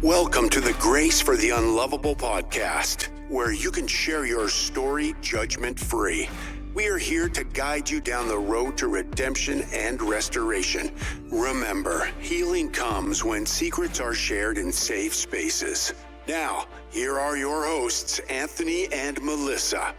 Welcome to the Grace for the Unlovable podcast, where you can share your story judgment-free. We are here to guide you down the road to redemption and restoration. Remember, healing comes when secrets are shared in safe spaces. Now, here are your hosts, Anthony and Melissa.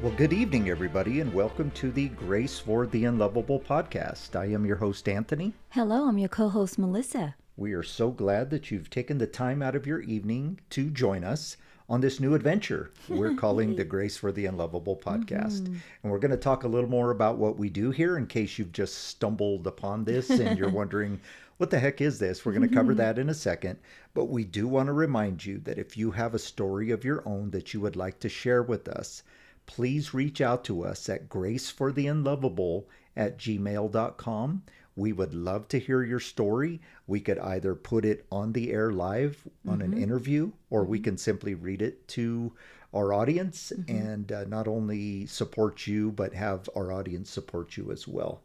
Well, good evening, everybody, and welcome to the Grace for the Unlovable podcast. I am your host, Anthony. Hello, I'm your co-host, Melissa. We are so glad that you've taken the time out of your evening to join us on this new adventure we're calling the Grace for the Unlovable podcast. And we're going to talk a little more about what we do here in case you've just stumbled upon this and you're wondering, what the heck is this? We're going to cover that in a second. But we do want to remind you that if you have a story of your own that you would like to share with us, please reach out to us at GracefortheUnlovable@gmail.com. We would love to hear your story. We could either put it on the air live on an interview, or we can simply read it to our audience and not only support you, but have our audience support you as well.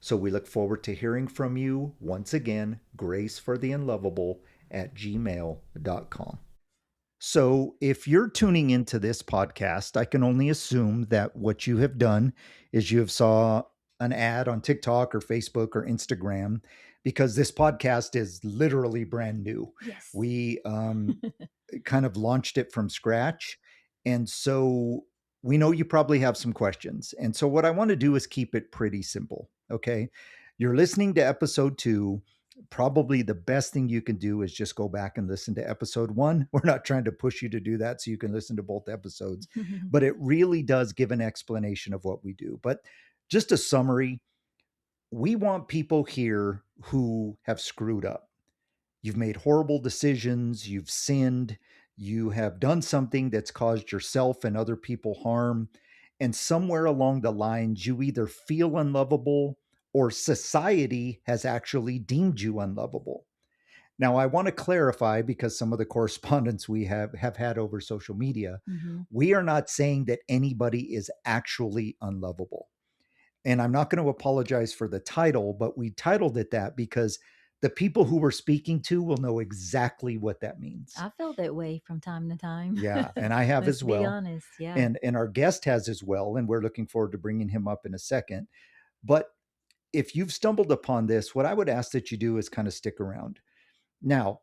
So we look forward to hearing from you. Once again, GracefortheUnlovable@gmail.com. So if you're tuning into this podcast, I can only assume that what you have done is you have saw an ad on TikTok or Facebook or Instagram, because this podcast is literally brand new. Yes. We kind of launched it from scratch. And so we know you probably have some questions. And so what I want to do is keep it pretty simple. Okay. You're listening to episode 2. Probably the best thing you can do is just go back and listen to episode 1. We're not trying to push you to do that so you can listen to both episodes, but it really does give an explanation of what we do. But just a summary, we want people here who have screwed up. You've made horrible decisions, you've sinned, you have done something that's caused yourself and other people harm, and somewhere along the lines, you either feel unlovable or society has actually deemed you unlovable. Now, I want to clarify, because some of the correspondence we have had over social media, we are not saying that anybody is actually unlovable. And I'm not going to apologize for the title, but we titled it that because the people who we're speaking to will know exactly what that means. I feel that way from time to time. Yeah, and I have as well. Let's be honest, yeah. And our guest has as well, and we're looking forward to bringing him up in a second. But if you've stumbled upon this, what I would ask that you do is kind of stick around. Now,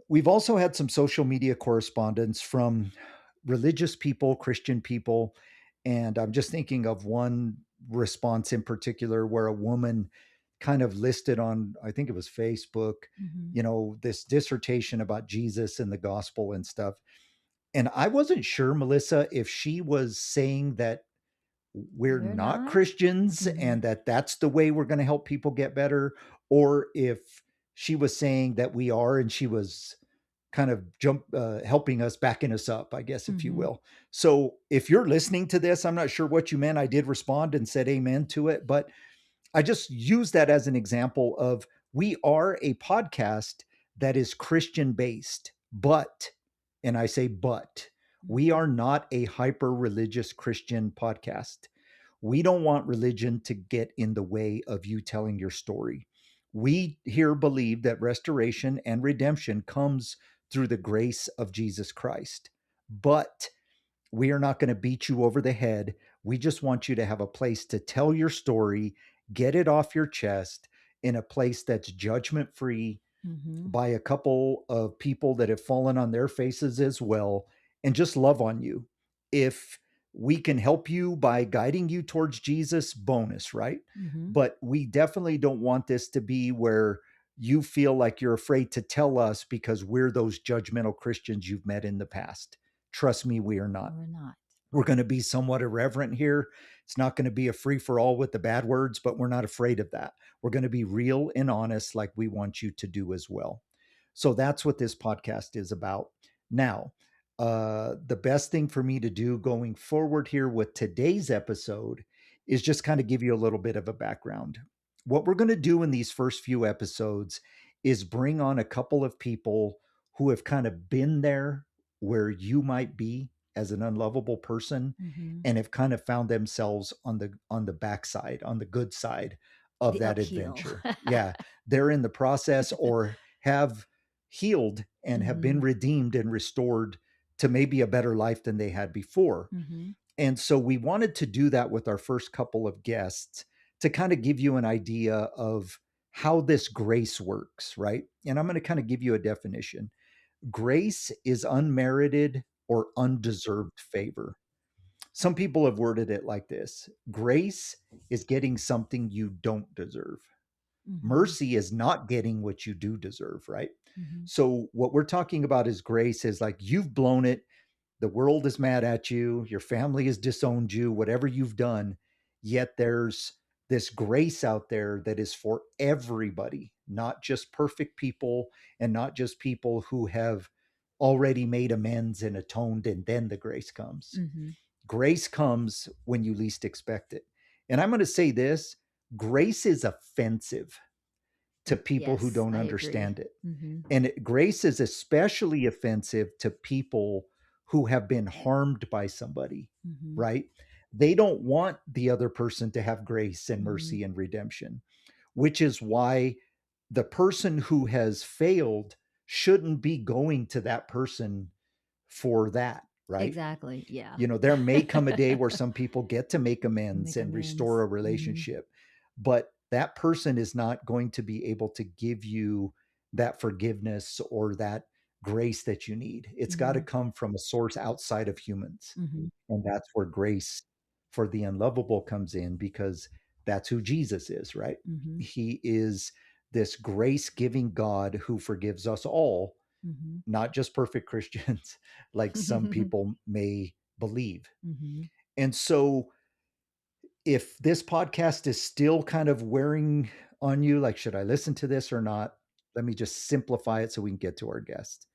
we've also had some social media correspondence from religious people, Christian people, and I'm just thinking of one response in particular where a woman kind of listed on, I think it was Facebook, this dissertation about Jesus and the gospel and stuff. And I wasn't sure, Melissa, if she was saying that we're not Christians and that's the way we're going to help people get better, or if she was saying that we are and she was kind of helping us, backing us up, I guess, if you will. So if you're listening to this, I'm not sure what you meant. I did respond and said amen to it, but I just use that as an example of, we are a podcast that is Christian based, but, and I say but, we are not a hyper-religious Christian podcast. We don't want religion to get in the way of you telling your story. We here believe that restoration and redemption comes through the grace of Jesus Christ. But we are not going to beat you over the head. We just want you to have a place to tell your story, get it off your chest in a place that's judgment-free by a couple of people that have fallen on their faces as well, and just love on you. If we can help you by guiding you towards Jesus, bonus, right? But we definitely don't want this to be where you feel like you're afraid to tell us because we're those judgmental Christians you've met in the past. Trust me, we are not. We're not. We're going to be somewhat irreverent here. It's not going to be a free-for-all with the bad words, but we're not afraid of that. We're going to be real and honest like we want you to do as well. So that's what this podcast is about. Now, the best thing for me to do going forward here with today's episode is just kind of give you a little bit of a background. What we're going to do in these first few episodes is bring on a couple of people who have kind of been there where you might be as an unlovable person Mm-hmm. and have kind of found themselves on the backside, on the good side of The that uphill. adventure. Yeah, they're in the process or have healed and have been Mm-hmm. redeemed and restored to maybe a better life than they had before. Mm-hmm. And so we wanted to do that with our first couple of guests to kind of give you an idea of how this grace works, right? And I'm going to kind of give you a definition. Grace is unmerited or undeserved favor. Some people have worded it like this: grace is getting something you don't deserve. Mm-hmm. Mercy is not getting what you do deserve, right? Mm-hmm. So, what we're talking about is grace is like you've blown it, the world is mad at you, your family has disowned you, whatever you've done, yet there's this grace out there that is for everybody, not just perfect people and not just people who have already made amends and atoned, and then the grace comes. Mm-hmm. Grace comes when you least expect it. And I'm going to say this: grace is offensive to people who Yes, don't I agree. understand it. Mm-hmm. And grace is especially offensive to people who have been harmed by somebody, Mm-hmm. right? They don't want the other person to have grace and Mm-hmm. mercy and redemption, which is why the person who has failed shouldn't be going to that person for that, right? Exactly. Yeah. You know, there may come a day where some people get to make amends Make and amends. restore a Mm-hmm. relationship, but that person is not going to be able to give you that forgiveness or that grace that you need. It's got to Mm-hmm. come from a source outside of humans. Mm-hmm. And that's where grace for the unlovable comes in, because that's who Jesus is, right? Mm-hmm. He is this grace giving God who forgives us all, Mm-hmm. not just perfect Christians, like some people may believe. Mm-hmm. And so, if this podcast is still kind of wearing on you, like, should I listen to this or not? Let me just simplify it so we can get to our guest.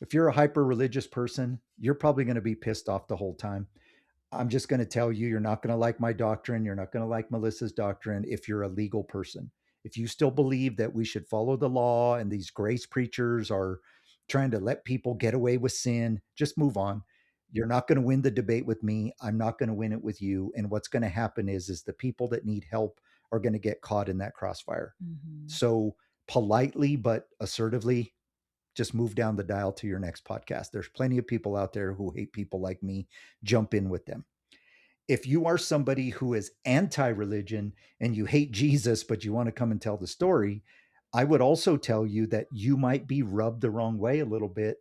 If you're a hyper religious person, you're probably going to be pissed off the whole time. I'm just going to tell you, you're not going to like my doctrine. You're not going to like Melissa's doctrine if you're a legal person. If you still believe that we should follow the law and these grace preachers are trying to let people get away with sin, just move on. You're not going to win the debate with me. I'm not going to win it with you. And what's going to happen is the people that need help are going to get caught in that crossfire. Mm-hmm. So politely but assertively, just move down the dial to your next podcast. There's plenty of people out there who hate people like me. Jump in with them. If you are somebody who is anti-religion and you hate Jesus, but you want to come and tell the story, I would also tell you that you might be rubbed the wrong way a little bit,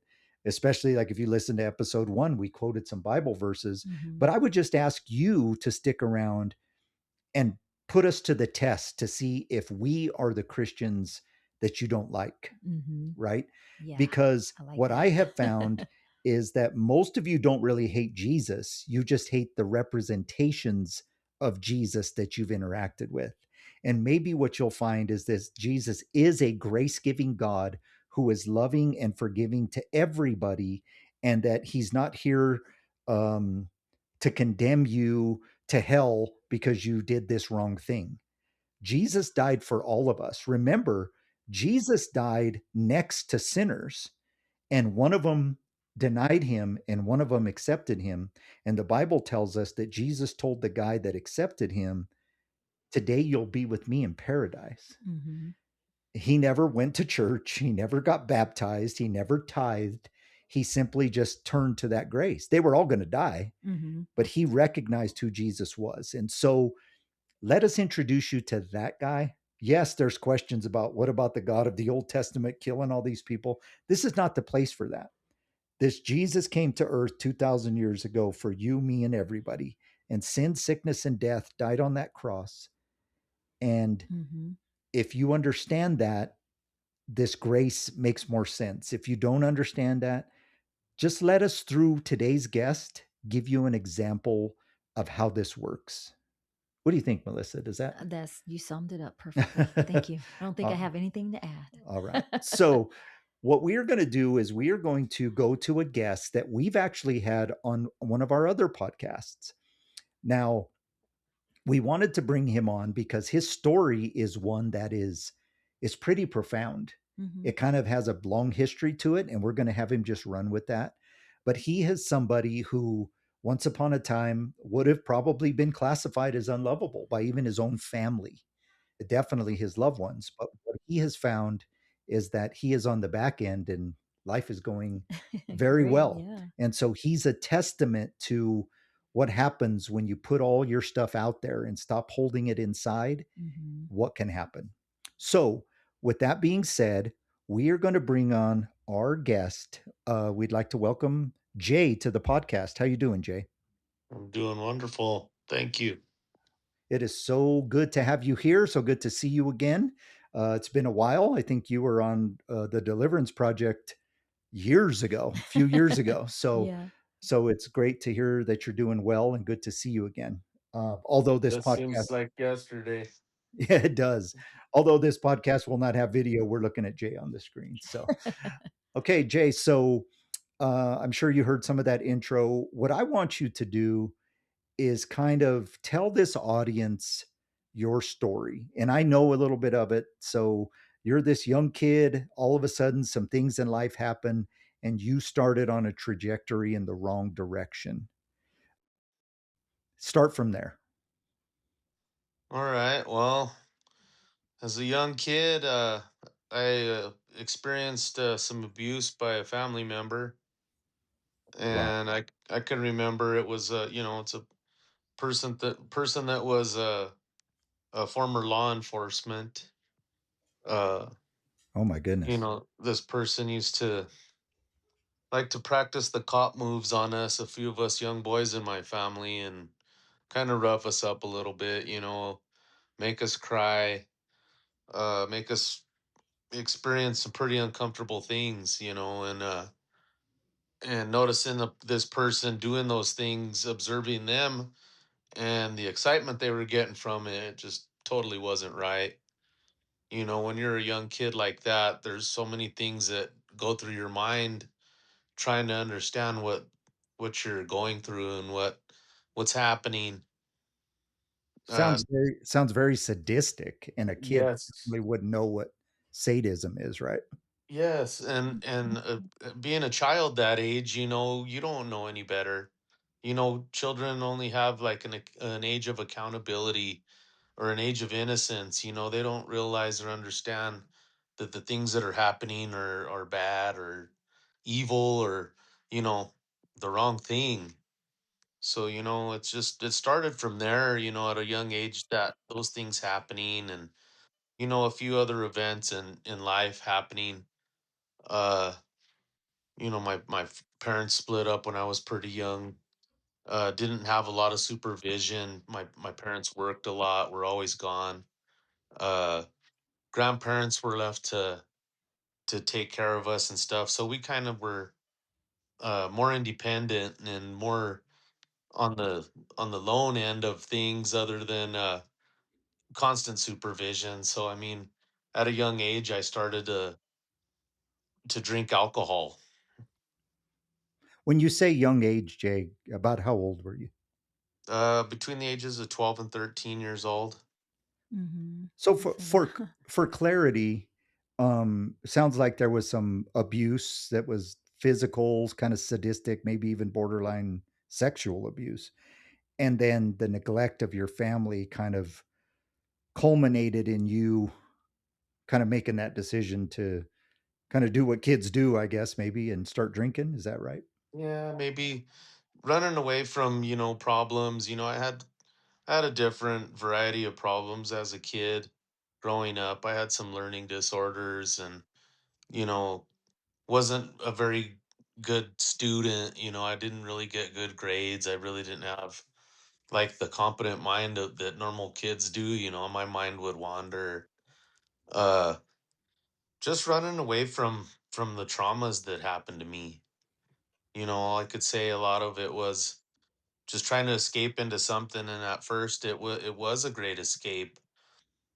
especially like if you listen to episode 1, we quoted some Bible verses. Mm-hmm. But I would just ask you to stick around and put us to the test to see if we are the Christians that you don't like, Mm-hmm. right? Yeah. Because I like what that. I have found is that most of you don't really hate Jesus. You just hate the representations of Jesus that you've interacted with. And maybe what you'll find is this: Jesus is a grace giving God who is loving and forgiving to everybody, and that he's not here um, to condemn you to hell because you did this wrong thing. Jesus died for all of us. Remember, Jesus died next to sinners, and one of them denied him and one of them accepted him. And the Bible tells us that Jesus told the guy that accepted him, "Today you'll be with me in paradise." Mm-hmm. He never went to church, he never got baptized, he never tithed. He simply just turned to that grace. They were all going to die, Mm-hmm. but he recognized who Jesus was. And so let us introduce you to that guy. Yes, there's questions about what about the God of the Old Testament killing all these people. This is not the place for that. This Jesus came to earth 2,000 years ago for you, me, and everybody. And sin, sickness, and death died on that cross. And Mm-hmm. if you understand that, this grace makes more sense. If you don't understand that, just let us, through today's guest, give you an example of how this works. What do you think, Melissa? Does that? You summed it up perfectly. Thank you. I don't think I Uh, have anything to add. All right. So, what we are going to do is we are going to go to a guest that we've actually had on one of our other podcasts. Now, we wanted to bring him on because his story is one that is pretty profound. Mm-hmm. It kind of has a long history to it, and we're going to have him just run with that. but he is somebody who once upon a time would have probably been classified as unlovable by even his own family, definitely his loved ones. But what he has found is that he is on the back end and life is going very Great. well. Yeah. And so he's a testament to what happens when you put all your stuff out there and stop holding it inside, Hmm. what can happen. So, with that being said, we are going to bring on our guest. We'd like to welcome Jay to the podcast. How you doing, Jay? I'm doing wonderful. Thank you. It is so good to have you here. So good to see you again. It's been a while. I think you were on the Deliverance Project years ago, a few years ago. So, Yeah. so it's great to hear that you're doing well and good to see you again. Although this That podcast, seems like yesterday. yeah, it does. Although this podcast will not have video, we're looking at Jay on the screen. So, okay, Jay. So I'm sure you heard some of that intro. What I want you to do is kind of tell this audience your story. And I know a little bit of it. So you're this young kid, all of a sudden, some things in life happen, and you started on a trajectory in the wrong direction. Start from there. All right. Well, as a young kid, I experienced some abuse by a family member, Wow. and I can remember it was it's a person that was a former law enforcement. Uh, Oh my goodness. this person used to like to practice the cop moves on us, a few of us young boys in my family, and kind of rough us up a little bit. Make us cry, make us experience some pretty uncomfortable things, and noticing this person doing those things, observing them, and the excitement they were getting from it just totally wasn't right. When you're a young kid like that, there's so many things that go through your mind trying to understand what you're going through and what's happening. Uh, Sounds very sadistic, and a kid yes. probably wouldn't know what sadism is, right? Yes, and being a child that age, you don't know any better. Children only have like an age of accountability or an age of innocence. They don't realize or understand that the things that are happening are bad or evil or you know the wrong thing. So it started from there. At a young age that those things happening and a few other events in life happening. Uh my parents split up when I was pretty young. Didn't have a lot of supervision. My parents worked a lot, were always gone. Uh, Grandparents were left to take care of us and stuff. So we kind of were more independent and more on the lone end of things, other than constant supervision. So I mean, at a young age, I started to drink alcohol. When you say young age, Jay, about how old were you? Between the ages of 12 and 13 years old. Hmm. So for Listen. for for clarity, sounds like there was some abuse that was physical, kind of sadistic, maybe even borderline sexual abuse. And then the neglect of your family kind of culminated in you kind of making that decision to kind of do what kids do, I guess, maybe, and start drinking. Is that right? Yeah, maybe running away from, problems. I had a different variety of problems as a kid growing up. I had some learning disorders and, you know, wasn't a very good student. I didn't really get good grades. I really didn't have like the competent mind that normal kids do. My mind would wander. Uh, just running away from the traumas that happened to me. All I could say a lot of it was just trying to escape into something, and at first it was a great escape.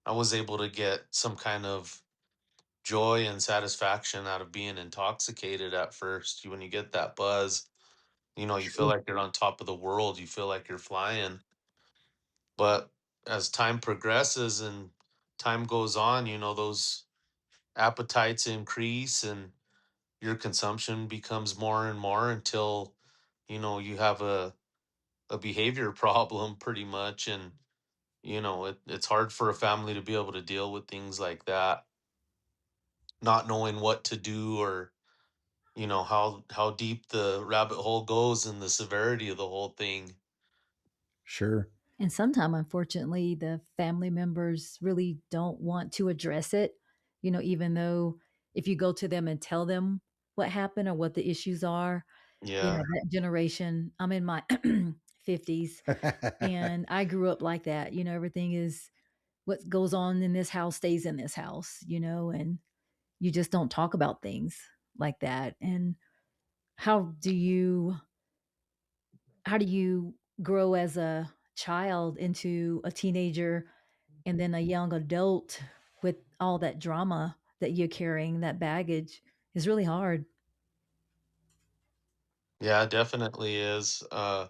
I was able to get some kind of joy and satisfaction out of being intoxicated at first. When you get that buzz, you feel Sure. like you're on top of the world, you feel like you're flying. But as time progresses and time goes on, those appetites increase, and your consumption becomes more and more until, you have a behavior problem pretty much. And, it's hard for a family to be able to deal with things like that, not knowing what to do, or, how deep the rabbit hole goes and the severity of the whole thing. Sure. And sometimes, unfortunately, the family members really don't want to address it, even though if you go to them and tell them what happened or what the issues are, Yeah. that generation, I'm in my 50s and I grew up like that. Everything is what goes on in this house stays in this house, and you just don't talk about things like that. And how do you how do you grow as a child into a teenager and then a young adult with all that drama that you're carrying, that baggage is really hard. Yeah, it definitely is. I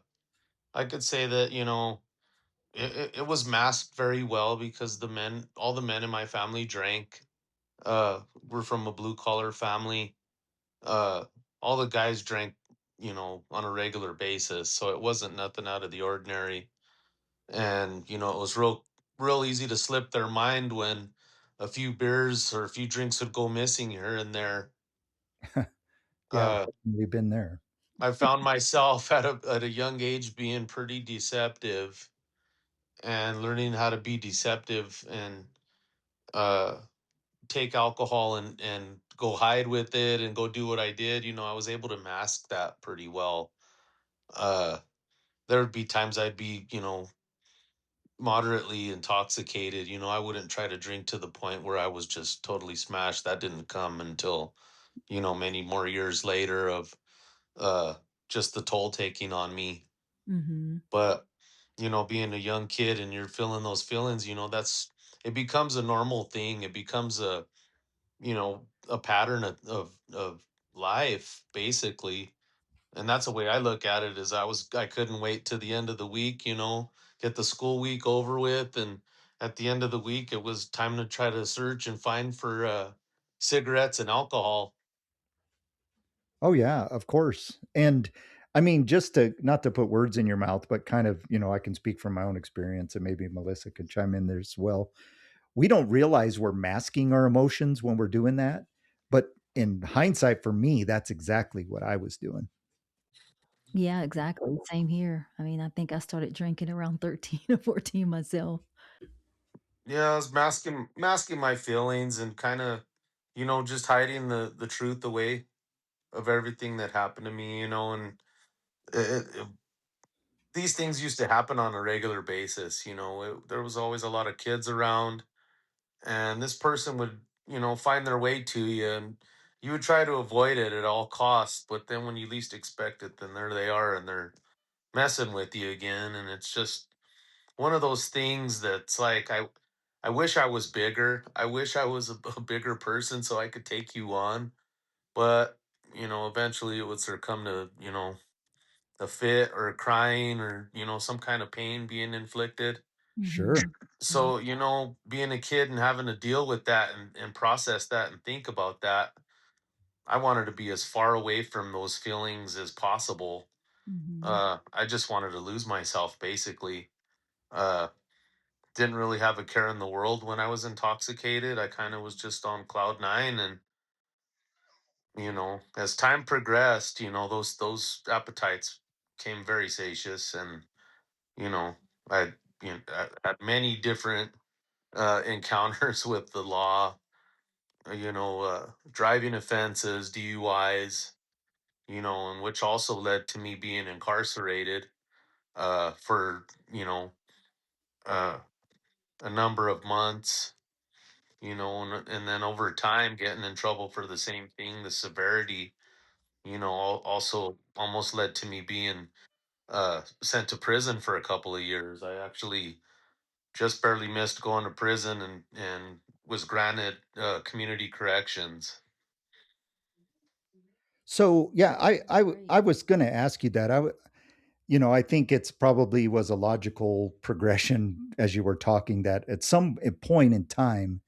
could say that, it was masked very well because all the men in my family drank. We're from a blue collar family. Uh, all the guys drank, on a regular basis. So it wasn't nothing out of the ordinary. And, it was real easy to slip their mind when a few beers or a few drinks would go missing here and there. Yeah, Uh, we've been there. I found myself at a young age being pretty deceptive and learning how to be deceptive and uh take alcohol and go hide with it and go do what I did. I was able to mask that pretty well. uh there would be times I'd be, moderately intoxicated. I wouldn't try to drink to the point where I was just totally smashed. That didn't come until, many more years later of uh just the toll taking on me. Mhm. But, being a young kid and you're feeling those feelings, it becomes a normal thing. It becomes a pattern of life, basically. And that's the way I look at it. Is I couldn't wait to the end of the week, get the school week over with. And at the end of the week, it was time to try to search and find for cigarettes and alcohol. Oh yeah, of course. And I mean, just to not to put words in your mouth, but kind of, I can speak from my own experience and maybe Melissa could chime in there as well. We don't realize we're masking our emotions when we're doing that. But in hindsight, for me, that's exactly what I was doing. Yeah, exactly. Same here. I mean, I think I started drinking around 13 or 14 myself. Yeah, I was masking my feelings and kind of, just hiding the truth away of everything that happened to me, and these things used to happen on a regular basis. There was always a lot of kids around, and this person would, find their way to you, and you would try to avoid it at all costs. But then when you least expect it, then there they are, and they're messing with you again. And it's just one of those things that's like, I wish I was bigger. I wish I was a bigger person so I could take you on. But, eventually it would succumb to, a fit or crying or, some kind of pain being inflicted. Sure. Mhm. Yeah. So, being a kid and having to deal with that and process that and think about that, I wanted to be as far away from those feelings as possible. Mhm. I just wanted to lose myself, basically. Uh, didn't really have a care in the world when I was intoxicated. I kind of was just on cloud nine. And, as time progressed, those appetites came very satious. And, you know, I, I had many different encounters with the law, driving offenses, DUIs, and which also led to me being incarcerated for, uh, a number of months, and then over time getting in trouble for the same thing. The severity, also almost led to me being sent to prison for a couple of years. I actually just barely missed going to prison and was granted community corrections. So yeah, I Great. I was going to ask you that. I think it's probably was a logical progression as you were talking that at some point in time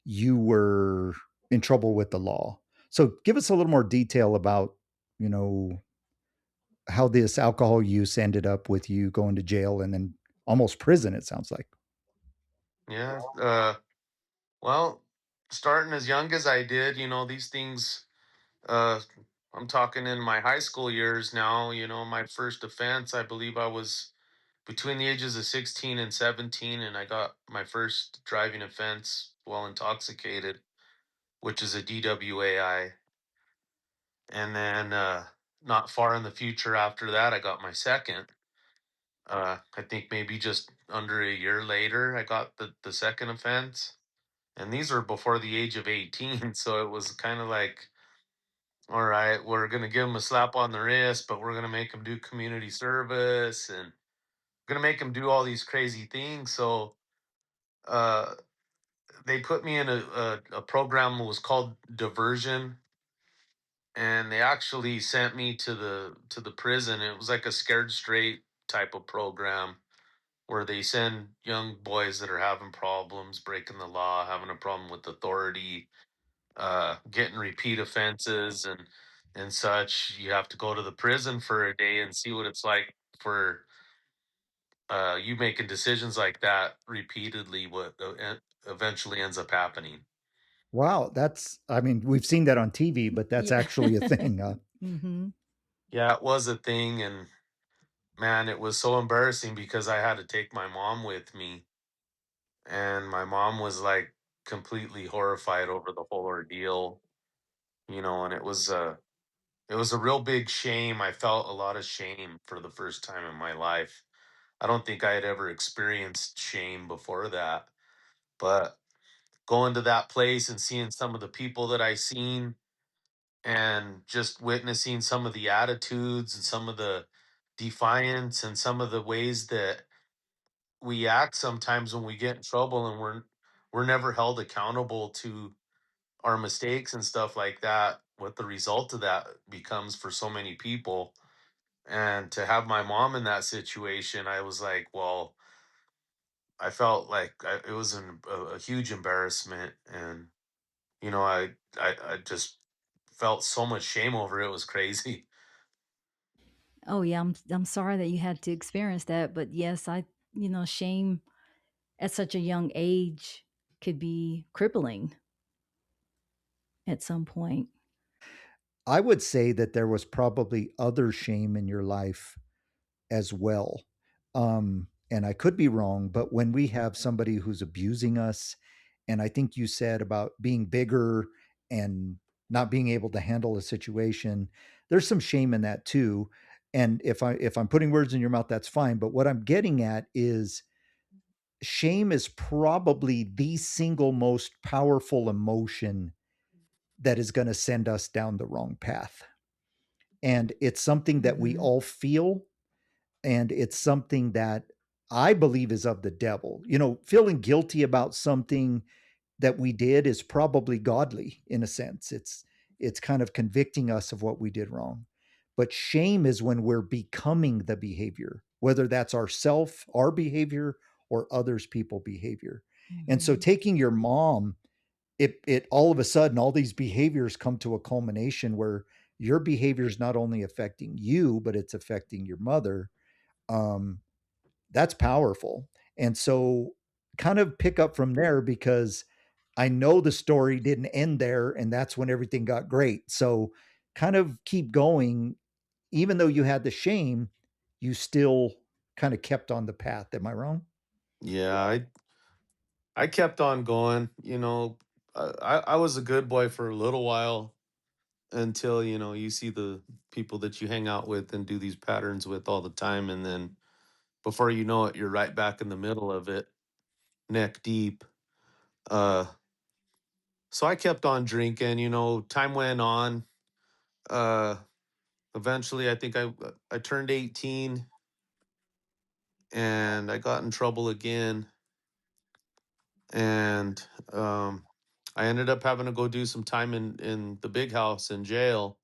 you were in trouble with the law. So give us a little more detail about, you know, how this alcohol use ended up with you going to jail and then almost prison, it sounds like. Yeah. Well, starting as young as I did, these things, uh, I'm talking in my high school years now, my first offense, I believe I was between the ages of 16 and 17, and I got my first driving offense while intoxicated, which is a DWAI. And then not far in the future after that, I got my second. I think maybe just under a year later, I got the second offense. And these were before the age of 18. So it was kind of like, all right, we're going to give them a slap on the wrist, but we're going to make them do community service and going to make them do all these crazy things. So uh, they put me in a program that was called diversion, and they actually sent me to the prison. It was like a scared straight type of program where they send young boys that are having problems, breaking the law, having a problem with authority, getting repeat offenses and such. You have to go to the prison for a day and see what it's like for you making decisions like that repeatedly. What eventually ends up happening. Wow, I mean, we've seen that on TV, but that's Yeah. actually a thing. Hmm. Yeah, it was a thing, and man, it was so embarrassing because I had to take my mom with me, and my mom was like completely horrified over the whole ordeal, and it was a real big shame. I felt a lot of shame for the first time in my life. I don't think I had ever experienced shame before that, but going to that place and seeing some of the people that I seen and just witnessing some of the attitudes and some of the defiance and some of the ways that we act sometimes when we get in trouble, and we're never held accountable to our mistakes and stuff like that, what the result of that becomes for so many people. And to have my mom in that situation, I was like, well, I felt like it was a huge embarrassment. And I just felt so much shame over it. It was crazy. Oh yeah, I'm sorry that you had to experience that, but yes, shame at such a young age could be crippling at some point. I would say that there was probably other shame in your life as well. And I could be wrong, but when we have somebody who's abusing us, and I think you said about being bigger and not being able to handle a situation, there's some shame in that too. And if I'm putting words in your mouth, that's fine. But what I'm getting at is shame is probably the single most powerful emotion that is going to send us down the wrong path. And it's something that we Hmm. all feel, and it's something that I believe is of the devil. Feeling guilty about something that we did is probably godly in a sense. It's kind of convicting us of what we did wrong. But shame is when we're becoming the behavior, whether that's our behavior, or others people behavior. And so Hmm. taking your mom, it all of a sudden all these behaviors come to a culmination where your behavior is not only affecting you, but it's affecting your mother. um, that's powerful. And so kind of pick up from there, because I know the story didn't end there and that's when everything got great. So kind of keep going. Even though you had the shame, you still kind of kept on the path. Am I wrong? Yeah, I kept on going. I was a good boy for a little while until you see the people that you hang out with and do these patterns with all the time, and then before you know it, you're right back in the middle of it, neck deep. Uh, so I kept on drinking. Time went on. Uh, Eventually, I think I turned 18 and I got in trouble again, and I ended up having to go do some time in the big house in jail.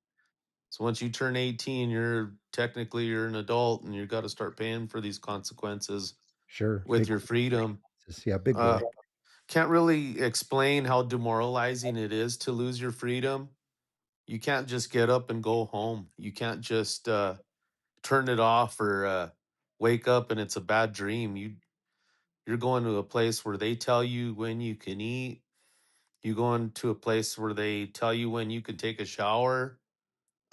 So once you turn 18, you're an adult, and you got to start paying for these consequences Sure. with Big, your freedom. yeah, big Uh, boy. can't really explain how demoralizing it is to lose your freedom. You can't just get up and go home. You can't just turn it off or wake up and it's a bad dream. You're going to a place where they tell you when you can eat. You go into a place where they tell you when you can take a shower.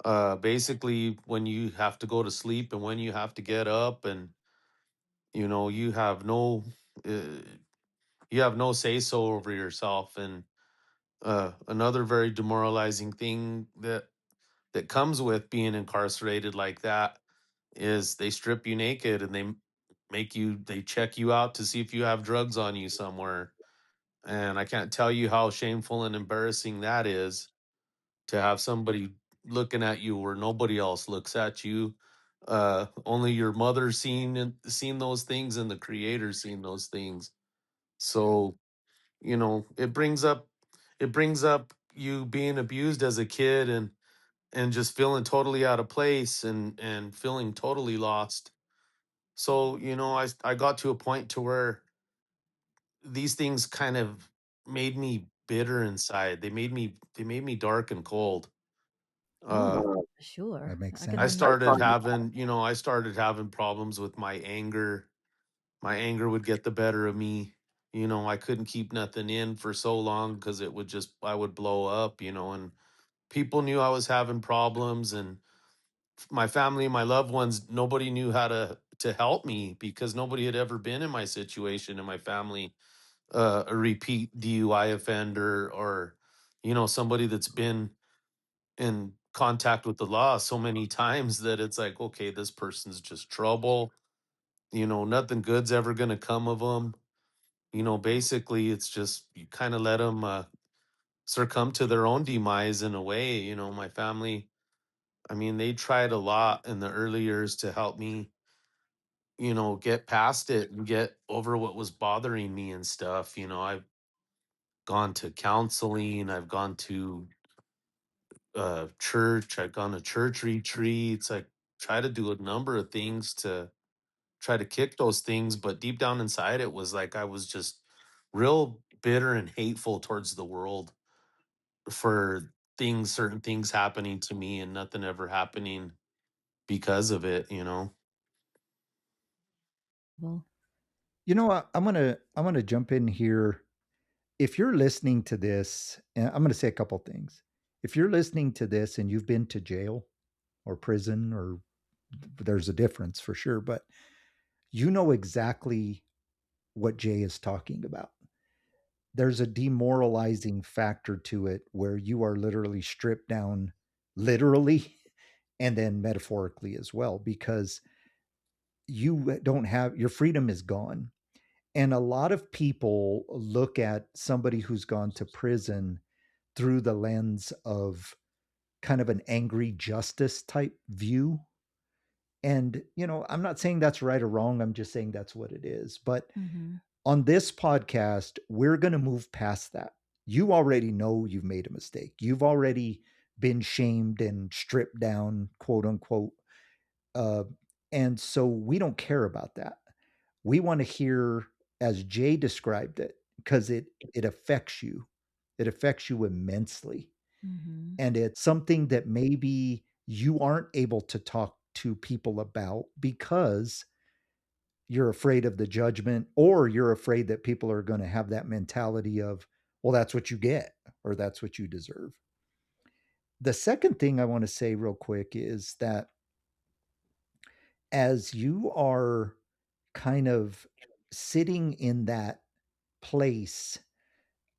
Basically, when you have to go to sleep and when you have to get up, and you have uh, no say so over yourself. And another very demoralizing thing that comes with being incarcerated like that is they strip you naked and they check you out to see if you have drugs on you somewhere. And I can't tell you how shameful and embarrassing that is, to have somebody looking at you where nobody else looks at you. Only your mother seen those things, and the creator seen those things. So, it brings up you being abused as a kid, and just feeling totally out of place, and feeling totally lost. So, I got to a point to where these things kind of made me bitter inside. They made me dark and cold. Oh, Uh sure. That makes I can I sense. started having problems with my anger. My anger would get the better of me. I couldn't keep nothing in for so long because I would blow up, and people knew I was having problems, and my family, my loved ones, nobody knew how to help me because nobody had ever been in my situation in my family, a repeat DUI offender, or somebody that's been in contact with the law so many times that it's like, okay, this person's just trouble. Nothing good's ever going to come of them. Basically, it's just you kind of let them succumb to their own demise in a way. My family, I mean, they tried a lot in the early years to help me, get past it and get over what was bothering me and stuff. I've gone to counseling, I've gone to church, I've gone to church retreats. I try to do a number of things to try to kick those things, but deep down inside, it was like I was just real bitter and hateful towards the world for certain things happening to me and nothing ever happening because of it. well. I'm gonna jump in here. If you're listening to this, and I'm gonna say a couple things. If you're listening to this and you've been to jail or prison, or there's a difference for sure, but you know exactly what Jay is talking about. There's a demoralizing factor to it where you are literally stripped down, literally, and then metaphorically as well, because you don't have your freedom is gone. And a lot of people look at somebody who's gone to prison through the lens of kind of an angry justice type view. And, I'm not saying that's right or wrong. I'm just saying that's what it is. But Mhm. on this podcast, we're going to move past that. You already know you've made a mistake. You've already been shamed and stripped down, quote unquote. Uh, and so we don't care about that. We want to hear, as Jay described it, because it affects you. It affects you immensely. Mhm. And it's something that maybe you aren't able to talk to people about because you're afraid of the judgment, or you're afraid that people are going to have that mentality of, well, that's what you get, or that's what you deserve. The second thing I want to say real quick is that as you are kind of sitting in that place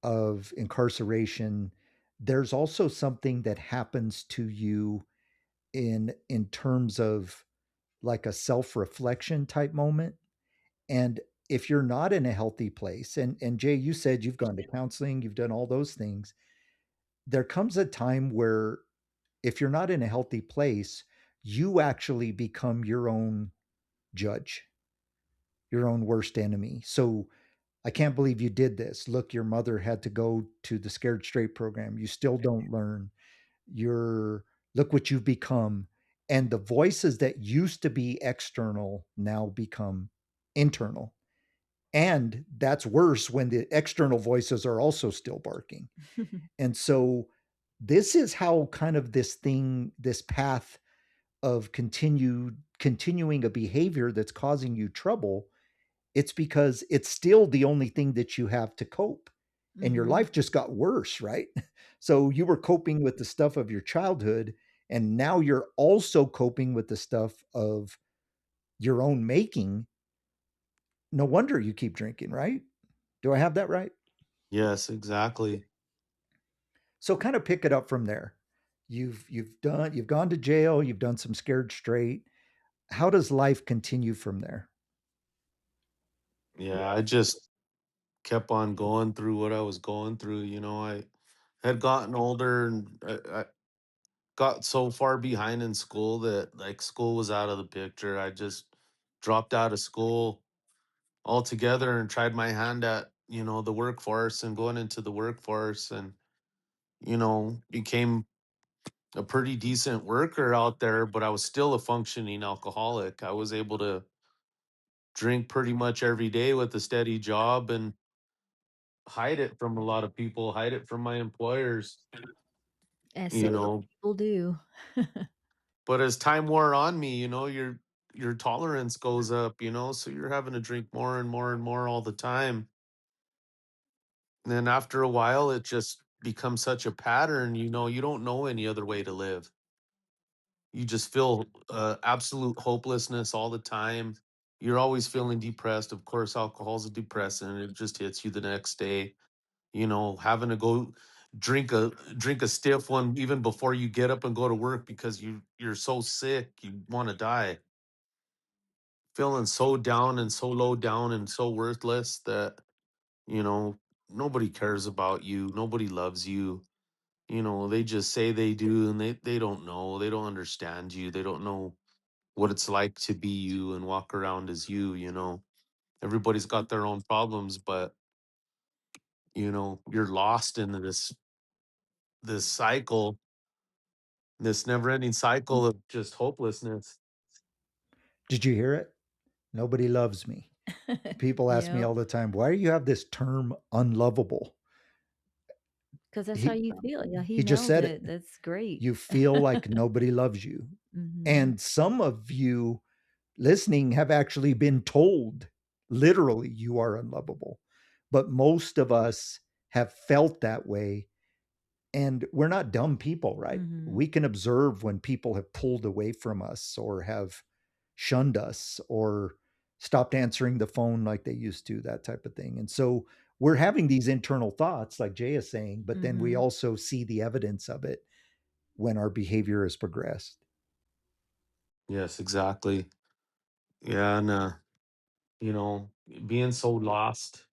of incarceration, there's also something that happens to you in terms of like a self-reflection type moment. And if you're not in a healthy place, and Jay, you said you've gone to counseling, you've done all those things, there comes a time where if you're not in a healthy place, you actually become your own judge, your own worst enemy. So I can't believe you did this. Look, your mother had to go to the Scared Straight program. You still don't learn. You're Look what you've become. And the voices that used to be external now become internal. And that's worse when the external voices are also still barking. And so this is how kind of this path of continuing a behavior that's causing you trouble, it's because it's still the only thing that you have to cope. And your Mhm. life just got worse, right? So you were coping with the stuff of your childhood, and now you're also coping with the stuff of your own making. No wonder you keep drinking, right? Do I have that right? Yes, exactly. So kind of pick it up from there. You've gone to jail, you've done some scared straight. How does life continue from there? Yeah, I just kept on going through what I was going through. I had gotten older, and I got so far behind in school that like school was out of the picture. I just dropped out of school altogether and tried my hand at, the workforce and going into the workforce, and, became a pretty decent worker out there, but I was still a functioning alcoholic. I was able to drink pretty much every day with a steady job and hide it from a lot of people, hide it from my employers, As so you many know. people do. But as time wore on me, your tolerance goes up, so you're having to drink more and more and more all the time. And then after a while, it just becomes such a pattern, you don't know any other way to live. You just feel absolute hopelessness all the time. You're always feeling depressed. Of course, alcohol's a depressant. It just hits you the next day. Having to go drink a stiff one even before you get up and go to work because you're so sick, you want to die. Feeling so down and so low down and so worthless that, you know, nobody cares about you. Nobody loves you. They just say they do, and they don't know. They don't understand you. They don't know what it's like to be you and walk around as you. Everybody's got their own problems, but you're lost in this cycle, this never-ending cycle of just hopelessness. Did you hear it? Nobody loves me. People ask me Yep, all the time, why do you have this term unlovable? because that's how He you feel. Yeah, he he just nailed said it. it. That's great. You feel like nobody loves you. Mhm. And some of you listening have actually been told literally you are unlovable. But most of us have felt that way. And we're not dumb people, right? Mhm. We can observe when people have pulled away from us or have shunned us or stopped answering the phone like they used to, that type of thing. And so we're having these internal thoughts, like Jay is saying, but then we Mhm. also see the evidence of it when our behavior has progressed. Yes, exactly. Yeah, and you know, being so lost,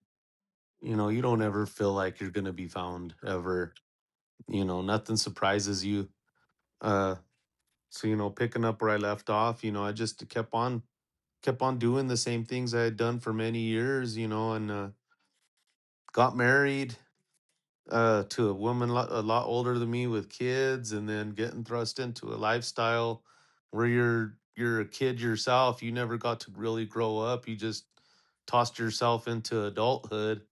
you don't ever feel like you're gonna be found ever. Nothing surprises you. Uh so picking up where I left off, I just kept on doing the same things I had done for many years, and got married to a woman a lot older than me with kids, and then getting thrust into a lifestyle where you're a kid yourself. You never got to really grow up. You just tossed yourself into adulthood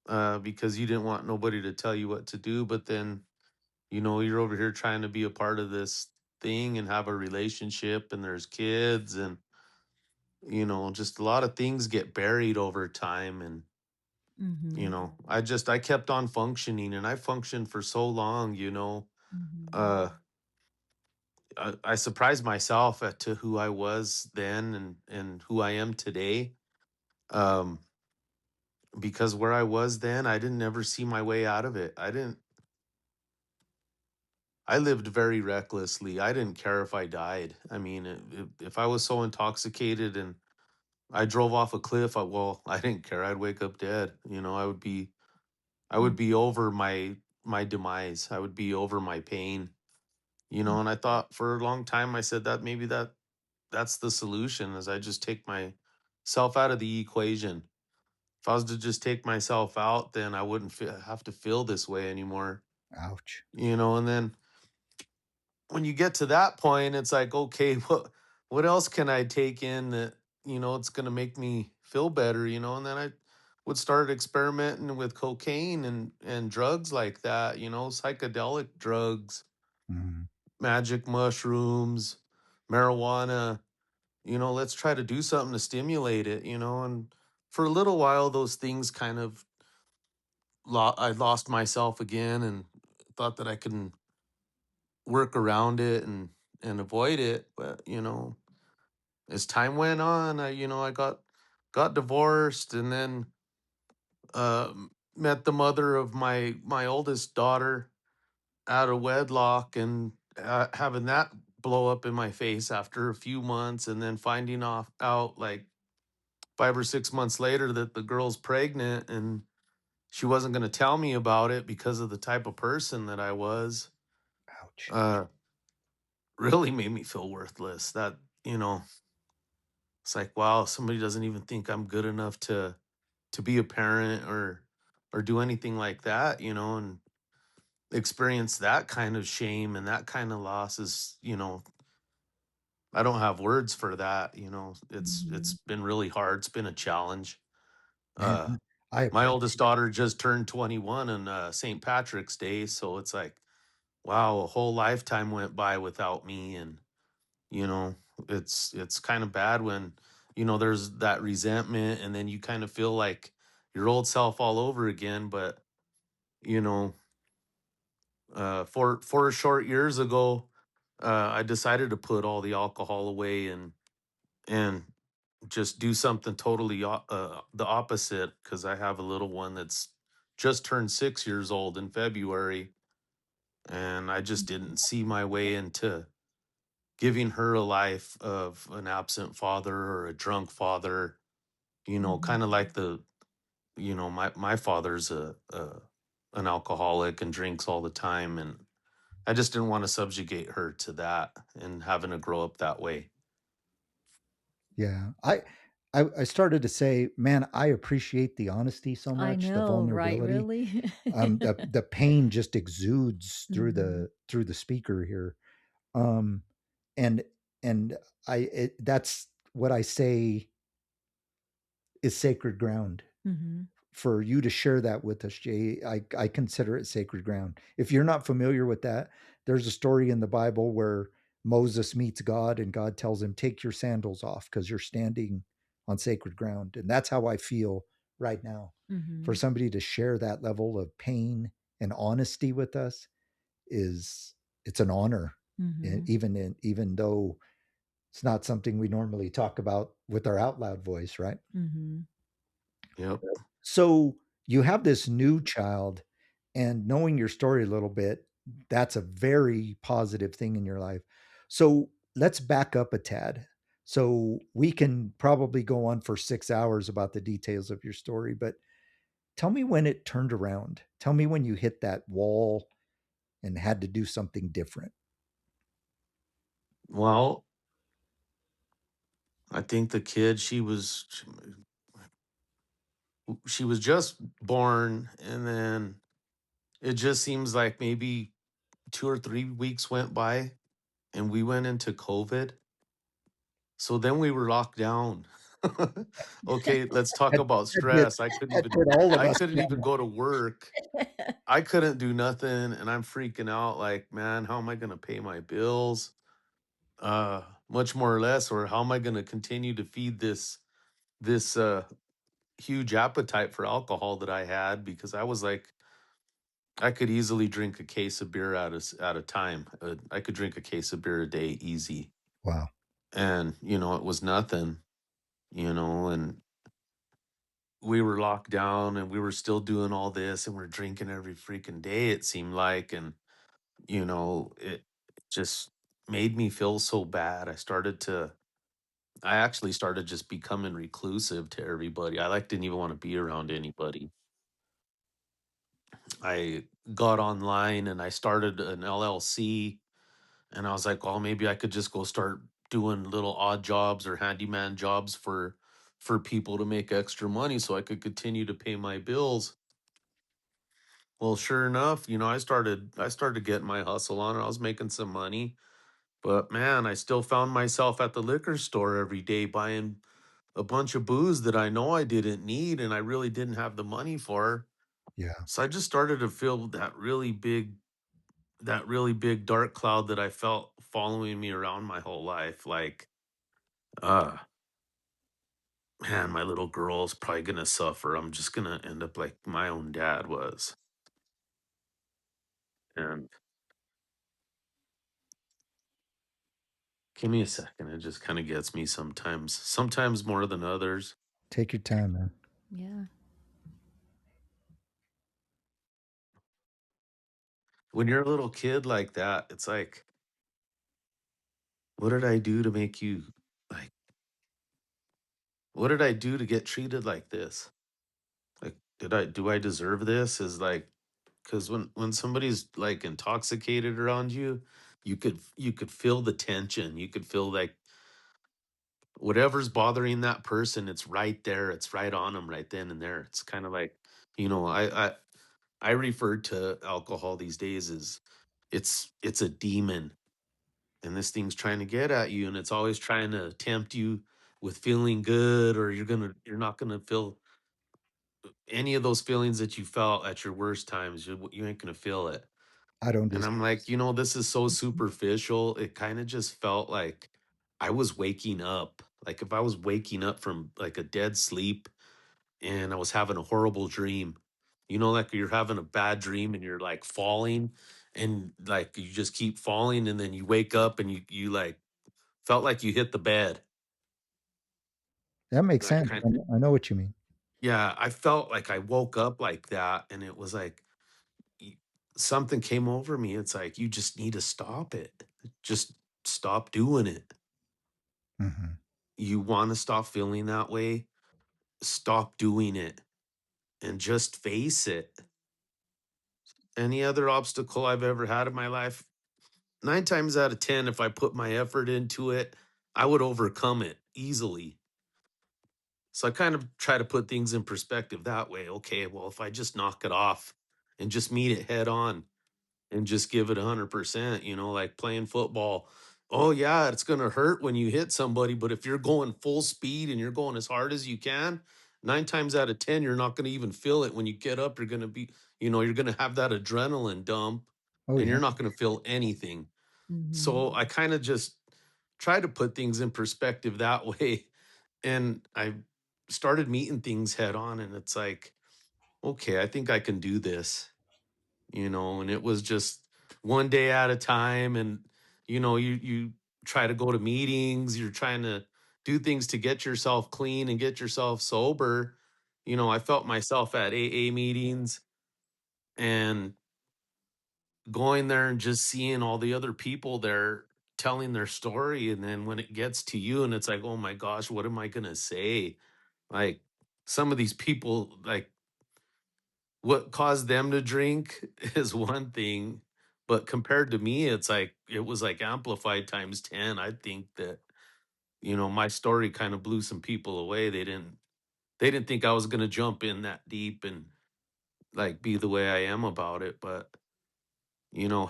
because you didn't want nobody to tell you what to do. But then you're over here trying to be a part of this thing and have a relationship, and there's kids, and just a lot of things get buried over time. And Mhm. I kept on functioning, and I functioned for so long. Mhm. uh I surprised myself at to who I was then and who I am today. um because where I was then, I didn't ever see my way out of it. I lived very recklessly. I didn't care if I died. I mean, if I was so intoxicated and I drove off a cliff, well, I didn't care. I'd wake up dead. I would be over my demise. I would be over my pain. Mhm. And I thought for a long time, I said that maybe that's the solution, is I just take myself out of the equation. If I was to just take myself out, then I wouldn't have to feel this way anymore. Ouch. And then when you get to that point, it's like, okay, what else can I take in that, it's going to make me feel better, and then would start experimenting with cocaine and drugs like that, psychedelic drugs, Mhm. magic mushrooms, marijuana. Let's try to do something to stimulate it, and for a little while those things kind of I lost myself again and thought that I could work around it and avoid it, but as time went on, I got divorced, and then met the mother of my oldest daughter out of wedlock, and having that blow up in my face after a few months, and then finding out like 5 or 6 months later that the girl's pregnant, and she wasn't going to tell me about it because of the type of person that I was. Ouch. uh really made me feel worthless. That, it's like, wow, somebody doesn't even think I'm good enough to be a parent or do anything like that, and experience that kind of shame and that kind of loss is, I don't have words for that. It's Mhm. been really hard. It's been a challenge. Man, uh I my oldest appreciate daughter just turned 21 on St. Patrick's Day, so it's like, wow, a whole lifetime went by without me. And you know it's kind of bad when there's that resentment, and then you kind of feel like your old self all over again. But you know 4 short years ago, I decided to put all the alcohol away and just do something totally the opposite, because I have a little one that's just turned 6 years old in February, and I just didn't see my way into giving her a life of an absent father or a drunk father, Mhm. kind of like my father's an alcoholic and drinks all the time, and I just didn't want to subjugate her to that and having to grow up that way. yeah. I started to say, man, I appreciate the honesty so I much, the know, right? vulnerability. Really? The pain just exudes Mhm. through the speaker here. Um, and and that's what I say is sacred ground. Mhm. For you to share that with us, Jay, I consider it sacred ground. If you're not familiar with that, there's a story in the Bible where Moses meets God and God tells him, take your sandals off because you're standing on sacred ground. And that's how I feel right now. For Mhm. somebody to share that level of pain and honesty with us is it's an honor. Mhm. Even though it's not something we normally talk about with our out loud voice, right? Mhm. Yep. So you have this new child, and knowing your story a little bit, that's a very positive thing in your life. So let's back up a tad. So we can probably go on for 6 hours about the details of your story, but tell me when it turned around. Tell me when you hit that wall and had to do something different. Well, I think the kid, she was just born, and then it just seems like maybe 2 or 3 weeks went by and we went into COVID. So then we were locked down. Okay, let's talk That, about that did stress. that did all of I us. couldn't even go to work. I couldn't do nothing, and I'm freaking out like, man, how am I going to pay my bills? Much more or less, or how am I going to continue to feed this huge appetite for alcohol that I had, because I was like, I could easily drink a case of beer at a time. I could drink a case of beer a day easy. Wow. And it was nothing, and we were locked down and we were still doing all this, and we're drinking every freaking day, it seemed like. And it just made me feel so bad. I actually started just becoming reclusive to everybody. I like didn't even want to be around anybody. I got online and I started an LLC, and I was like, well, maybe I could just go start doing little odd jobs or handyman jobs for people to make extra money so I could continue to pay my bills. Well, sure enough, I started getting my hustle on, and I was making some money. But man, I still found myself at the liquor store every day buying a bunch of booze that I know I didn't need and I really didn't have the money for. Yeah. So I just started to feel that really big dark cloud that I felt following me around my whole life. Like, uh, man, my little girl's probably gonna suffer. I'm just gonna end up like my own dad was. And give me a second. It just kind of gets me sometimes, sometimes more than others. Take your time, man. Yeah. When you're a little kid like that, it's like, what did I do to make you like, what did I do to get treated like this? Like, do I deserve this? Is like, because when somebody's like intoxicated around you, you could feel the tension. You could feel like whatever's bothering that person, it's right there. It's right on them right then and there. It's kind of like, you know, I refer to alcohol these days as it's a demon, and this thing's trying to get at you, and it's always trying to tempt you with feeling good, or you're not gonna feel any of those feelings that you felt at your worst times. You ain't gonna feel it. I don't And dis I'm like, this is so superficial. It kind of just felt like I was waking up. Like if I was waking up from like a dead sleep and I was having a horrible dream. Like you're having a bad dream and you're like falling and like you just keep falling and then you wake up and you like felt like you hit the bed. That makes That sense. kind I know what you mean. Yeah, I felt like I woke up like that and it was like y- something came over me. It's like you just need to stop it. Just stop doing it. Mhm. You want to stop feeling that way? Stop doing it and just face it. Any other obstacle I've ever had in my life, 9 times out of 10, if I put my effort into it, I would overcome it easily. So I kind of try to put things in perspective that way. Okay, well, if I just knock it off and just meet it head on and just give it 100%, like playing football. Oh, yeah, it's going to hurt when you hit somebody, but if you're going full speed and you're going as hard as you can, 9 times out of 10, you're not going to even feel it. When you get up, you're going to be, you're going to have that adrenaline dump Oh, and yeah. you're not going to feel anything. Hmm. So I kind of just try to put things in perspective that way. And I started meeting things head on, and it's like, okay, I think I can do this, and it was just one day at a time. And, you try to go to meetings, you're trying to do things to get yourself clean and get yourself sober. I felt myself at AA meetings and going there and just seeing all the other people there telling their story. And then when it gets to you and it's like, oh my gosh, what am I going to say? Like some of these people, like what caused them to drink is one thing, but compared to me, it's like it was like amplified times 10. I think that, my story kind of blew some people away. They didn't think I was going to jump in that deep and like be the way I am about it, but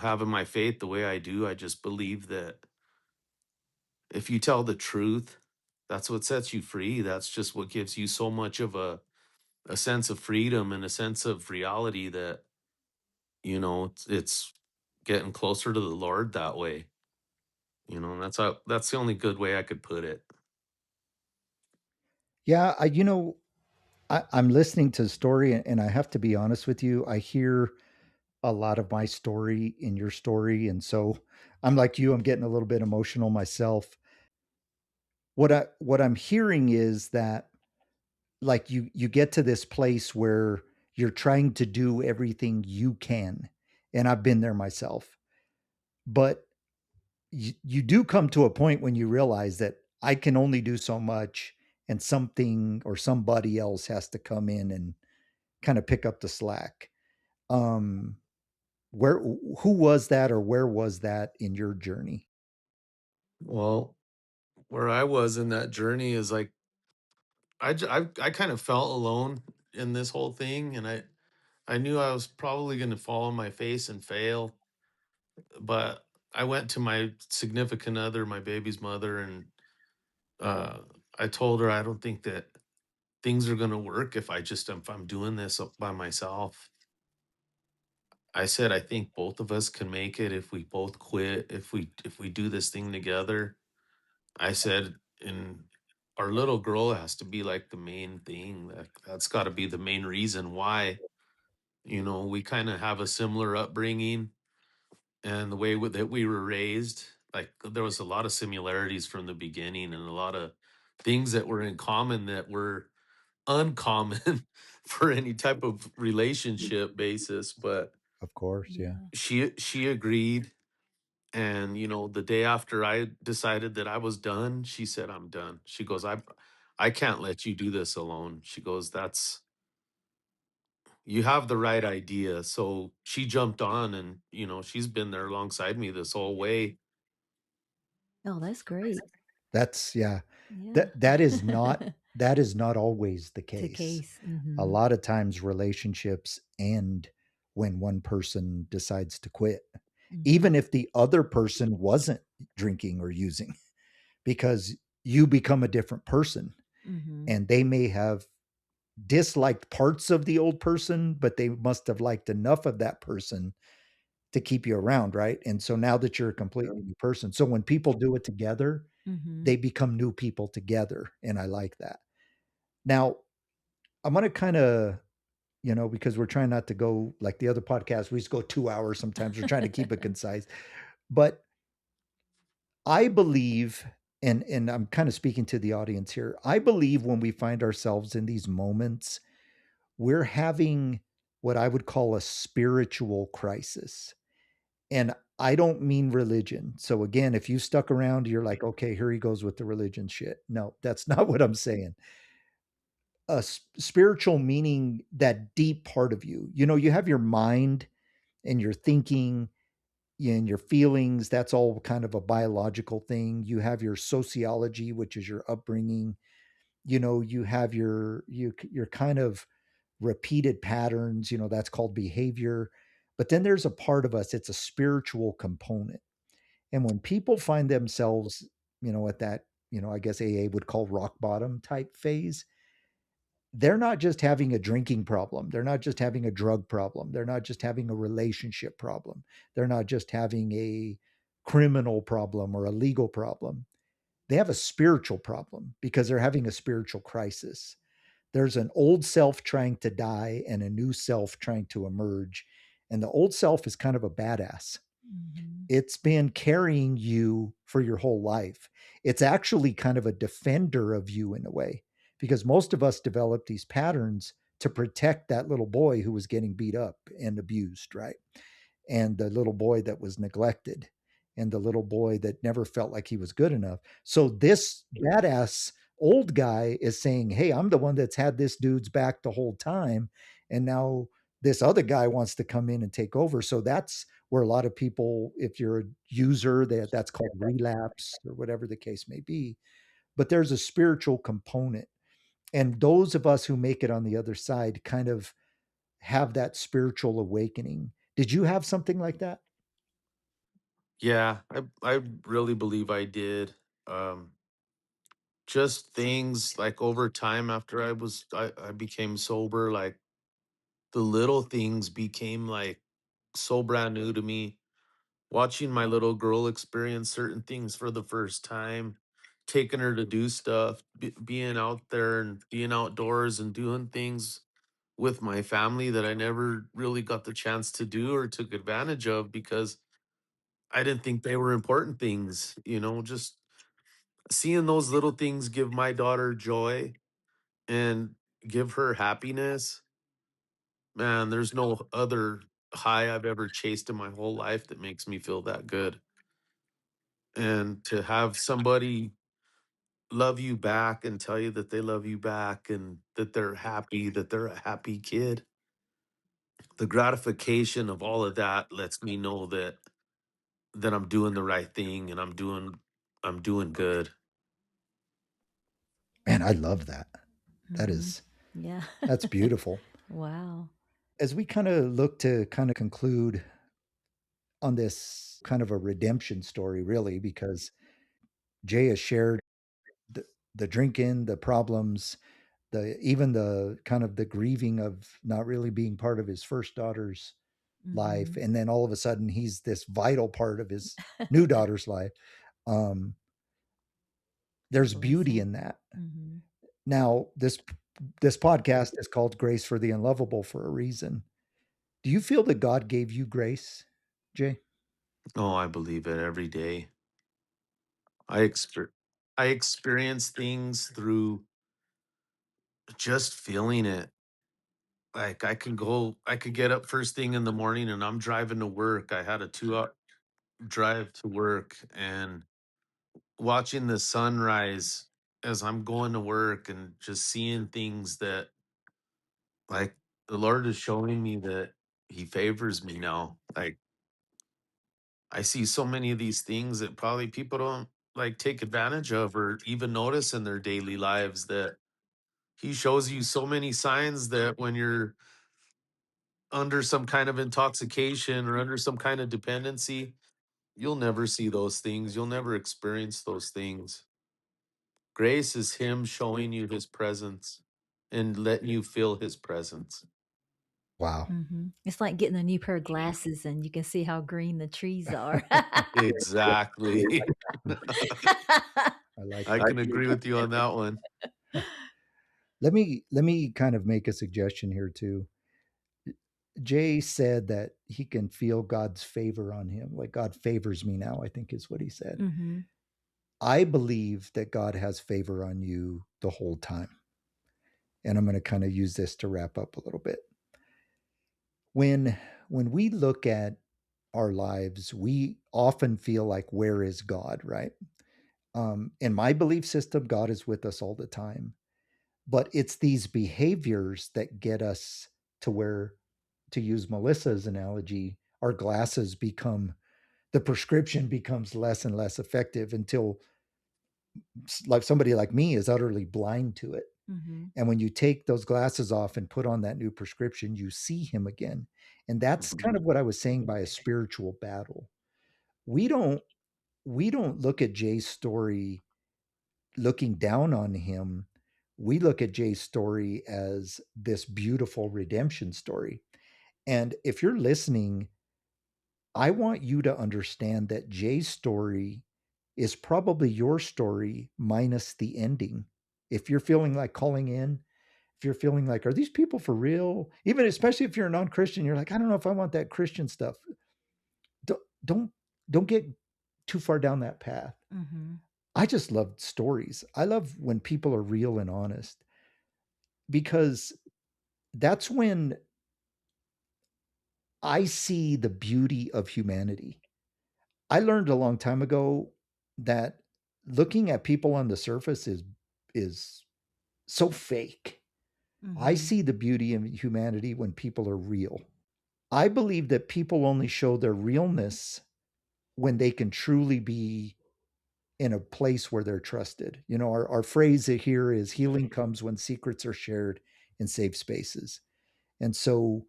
having my faith the way I do, I just believe that if you tell the truth, that's what sets you free. That's just what gives you so much of a sense of freedom and a sense of reality that, it's getting closer to the Lord that way. And that's the only good way I could put it. Yeah, I'm listening to the story, and I have to be honest with you. I hear a lot of my story in your story, and so I'm like you. I'm getting a little bit emotional myself. What I'm hearing is that like you get to this place where you're trying to do everything you can, and I've been there myself. But you do come to a point when you realize that I can only do so much, and something or somebody else has to come in and kind of pick up the slack. Um, where who was that, or where was that in your journey? Well, where I was in that journey is like I kind of felt alone in this whole thing, and I knew I was probably going to fall on my face and fail, but I went to my significant other, my baby's mother, and I told her I don't think that things are gonna work if I'm doing this by myself. I said, I think both of us can make it if we both quit, if we do this thing together. I said, and our little girl has to be like the main thing. That's got to be the main reason why. We kind of have a similar upbringing and the way that we were raised. Like there was a lot of similarities from the beginning and a lot of things that were in common that were uncommon for any type of relationship basis. But Of course, yeah. Yeah. she agreed. And the day after I decided that I was done, she said, I'm done. She goes, I can't let you do this alone. She goes, that's you have the right idea. So she jumped on, and she's been there alongside me this whole way. Oh, that's great. That's yeah. Yeah. That is not always the The case. case. A Hmm. lot of times relationships end when one person decides to quit, Hmm. even if the other person wasn't drinking or using, because you become a different person, Hmm. and they may have disliked parts of the old person, but they must have liked enough of that person to keep you around, right? And so now that you're a completely new person, so when people do it together, Hmm. they become new people together, and I like that. Now, I'm going to kind of, because we're trying not to go like the other podcast, we just go 2 hours sometimes. We're trying to keep it concise. But I believe, and I'm kind of speaking to the audience here. I believe when we find ourselves in these moments, we're having what I would call a spiritual crisis. And I don't mean religion. So again, if you stuck around, you're like, okay, here he goes with the religion shit. No, that's not what I'm saying. A spiritual meaning, that deep part of you. You have your mind and your thinking and your feelings. That's all kind of a biological thing. You have your sociology, which is your upbringing. You have your kind of repeated patterns. That's called behavior. But then there's a part of us. It's a spiritual component. And when people find themselves, at that, I guess AA would call rock bottom type phase, they're not just having a drinking problem. They're not just having a drug problem. They're not just having a relationship problem. They're not just having a criminal problem or a legal problem. They have a spiritual problem because they're having a spiritual crisis. There's an old self trying to die and a new self trying to emerge. And the old self is kind of a badass. Hmm. It's been carrying you for your whole life. It's actually kind of a defender of you in a way, because most of us develop these patterns to protect that little boy who was getting beat up and abused, right? And the little boy that was neglected and the little boy that never felt like he was good enough. So this badass old guy is saying, "Hey, I'm the one that's had this dude's back the whole time, and now this other guy wants to come in and take over." So that's where a lot of people, if you're a user, that's called relapse or whatever the case may be. But there's a spiritual component, and those of us who make it on the other side kind of have that spiritual awakening. Did you have something like that? Yeah, I really believe I did. Um, just things like over time after I became sober, like the little things became like so brand new to me. Watching my little girl experience certain things for the first time, taking her to do stuff, being out there and being outdoors and doing things with my family that I never really got the chance to do or took advantage of because I didn't think they were important things, just seeing those little things give my daughter joy and give her happiness. Man, there's no other high I've ever chased in my whole life that makes me feel that good. And to have somebody love you back and tell you that they love you back and that they're happy, that they're a happy kid. The gratification of all of that lets me know that I'm doing the right thing and I'm doing good. Man, I love that. That Hmm. is Yeah. that's beautiful. Wow. As we kind of look to kind of conclude on this kind of a redemption story, really, because Jay has shared the drinking, the problems, even the kind of the grieving of not really being part of his first daughter's life, and then all of a sudden he's this vital part of his new daughter's life. There's beauty in that. Now, this podcast is called Grace for the Unlovable for a reason. Do you feel that God gave you grace, Jay? Oh, I believe it every day. I exper I experience things through just feeling it. Like I could get up first thing in the morning and I'm driving to work. I had a 2 hour drive to work and watching the sunrise as I'm going to work and just seeing things that, like, the Lord is showing me that he favors me now. Like, I see so many of these things that probably people don't like take advantage of or even notice in their daily lives, that he shows you so many signs that when you're under some kind of intoxication or under some kind of dependency, you'll never see those things. You'll never experience those things. Grace is him showing you his presence and letting you feel his presence. Wow. It's like getting a new pair of glasses and you can see how green the trees are. Exactly. I like I that. can agree with you on that one. Let me kind of make a suggestion here too. Jay said that he can feel God's favor on him. Like God favors me now, I think is what he said. I believe that God has favor on you the whole time. And I'm going to kind of use this to wrap up a little bit. When we look at our lives, we often feel like, where is God, right? In my belief system, God is with us all the time. But it's these behaviors that get us to where, to use Melissa's analogy, our glasses become, the prescription becomes less and less effective until like somebody like me is utterly blind to it. And when you take those glasses off and put on that new prescription, you see him again. And that's kind of what I was saying by a spiritual battle. We don't we don't look at Jay's story looking down on him. We look at Jay's story as this beautiful redemption story. And if you're listening, I want you to understand that Jay's story is probably your story minus the ending. If you're feeling like calling in, if you're feeling like, are these people for real? Even especially if you're a non-Christian, you're like, I don't know if I want that Christian stuff. Don't don't don't get too far down that path. I just love stories. I love when people are real and honest, because that's when I see the beauty of humanity. I learned a long time ago that looking at people on the surface is so fake. I see the beauty in humanity when people are real. I believe that people only show their realness when they can truly be in a place where they're trusted. You know, our phrase here is healing comes when secrets are shared in safe spaces. And so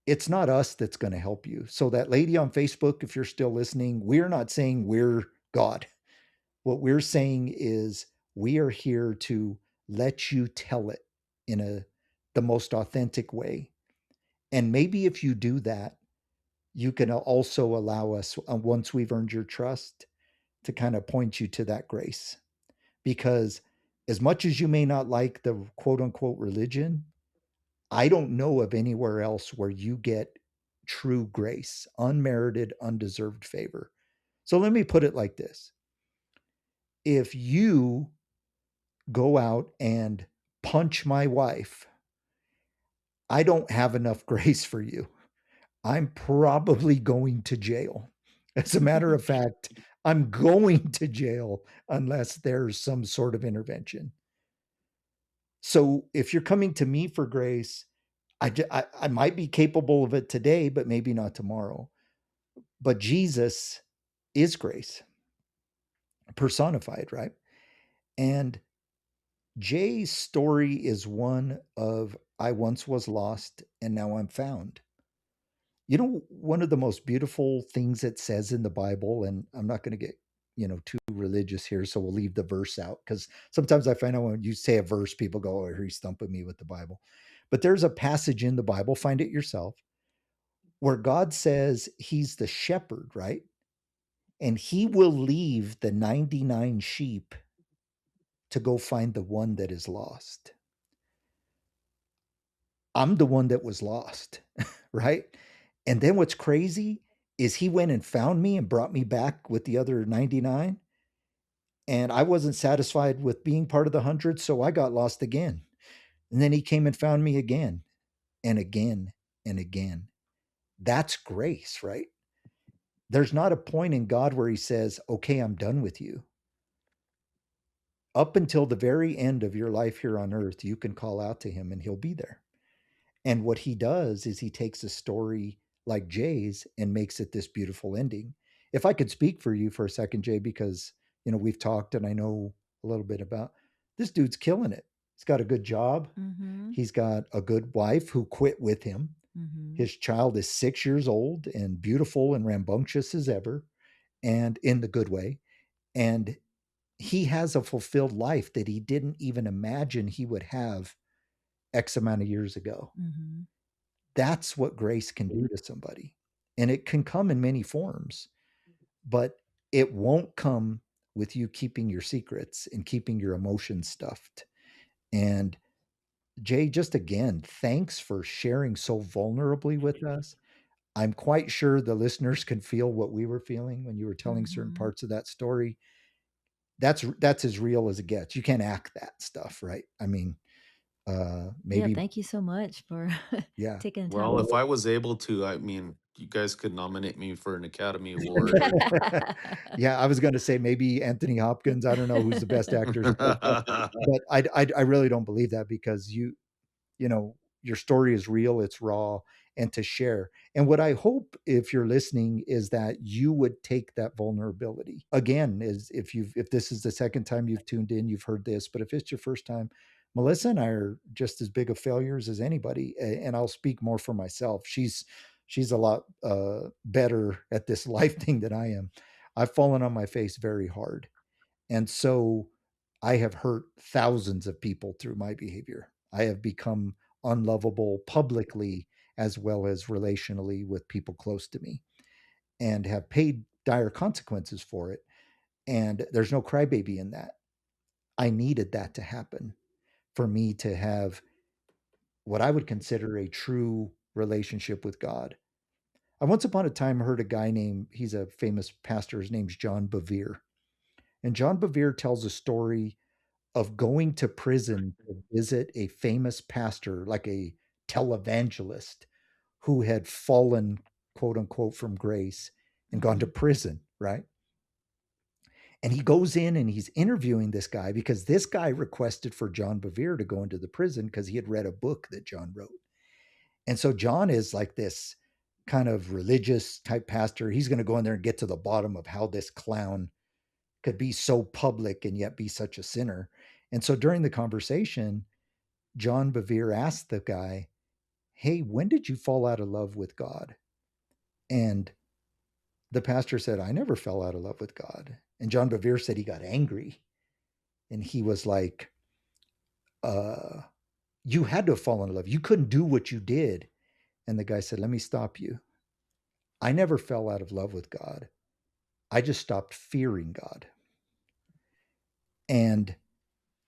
it's not us that's going to help you. So that lady on Facebook, if you're still listening, we're not saying we're God. What we're saying is we are here to let you tell it in the most authentic way. And maybe if you do that, you can also allow us, once we've earned your trust, to kind of point you to that grace. Because as much as you may not like the quote unquote religion, I don't know of anywhere else where you get true grace, unmerited, undeserved favor. So let me put it like this. If you go out and punch my wife, I don't have enough grace for you. I'm probably going to jail. As a matter of fact, I'm going to jail unless there's some sort of intervention. So if you're coming to me for grace, I might be capable of it today, but maybe not tomorrow. But Jesus is grace personified, right? And Jay's story is one of, I once was lost and now I'm found. You know, one of the most beautiful things it says in the Bible, and I'm not going to get too religious here, so we'll leave the verse out, because sometimes I find out when you say a verse, people go, "Oh, he's thumping me with the Bible." But there's a passage in the Bible, find it yourself, where God says he's the shepherd, right? And he will leave the 99 sheep to go find the one that is lost. I'm the one that was lost, right? And then what's crazy is he went and found me and brought me back with the other 99. And I wasn't satisfied with being part of the 100, so I got lost again. And then he came and found me again and again and again. That's grace, right? There's not a point in God where he says, "Okay, I'm done with you." Up until the very end of your life here on earth, you can call out to him and he'll be there. And what he does is he takes a story like Jay's and makes it this beautiful ending. If I could speak for you for a second, Jay, because we've talked and I know a little bit about this dude's killing it. He's got a good job. Mm-hmm. He's got a good wife who quit with him. Mm-hmm. His child is 6 years old and beautiful and rambunctious as ever, and in the good way. And he has a fulfilled life that he didn't even imagine he would have X amount of years ago. Mm-hmm. That's what grace can do to somebody. And it can come in many forms, but it won't come with you keeping your secrets and keeping your emotions stuffed. And Jay, just again, thanks for sharing so vulnerably with us. I'm quite sure the listeners can feel what we were feeling when you were telling certain Mm-hmm. parts of that story. That's as real as it gets. You can't act that stuff, right? I mean, Yeah, maybe, thank you so much for yeah. taking the time. Well, if I was able to, I mean, you guys could nominate me for an Academy Award or Yeah, I was going to say maybe Anthony Hopkins. I don't know who's the best actor, but I really don't believe that, because your story is real, it's raw, and to share. And what I hope, if you're listening, is that you would take that vulnerability. Again, is if this is the second time you've tuned in, you've heard this, but if it's your first time, Melissa and I are just as big of failures as anybody, and I'll speak more for myself. She's a lot better at this life thing than I am. I've fallen on my face very hard, and so I have hurt thousands of people through my behavior. I have become unlovable publicly as well as relationally with people close to me, and have paid dire consequences for it. And there's no crybaby in that. I needed that to happen for me to have what I would consider a true relationship with God. I once upon a time heard a guy named, he's a famous pastor, his name's John Bevere. And John Bevere tells a story of going to prison to visit a famous pastor, like a televangelist, who had fallen, quote unquote, from grace and gone to Mm-hmm. prison, right? And he goes in and he's interviewing this guy, because this guy requested for John Bevere to go into the prison because he had read a book that John wrote. And so John is like this kind of religious type pastor. He's going to go in there and get to the bottom of how this clown could be so public and yet be such a sinner. And so during the conversation, John Bevere asked the guy, "Hey, when did you fall out of love with God?" And the pastor said, "I never fell out of love with God." And John Bevere said he got angry. And he was like, uh, "You had to have fallen in love. You couldn't do what you did." And the guy said, "Let me stop you. I never fell out of love with God. I just stopped fearing God." And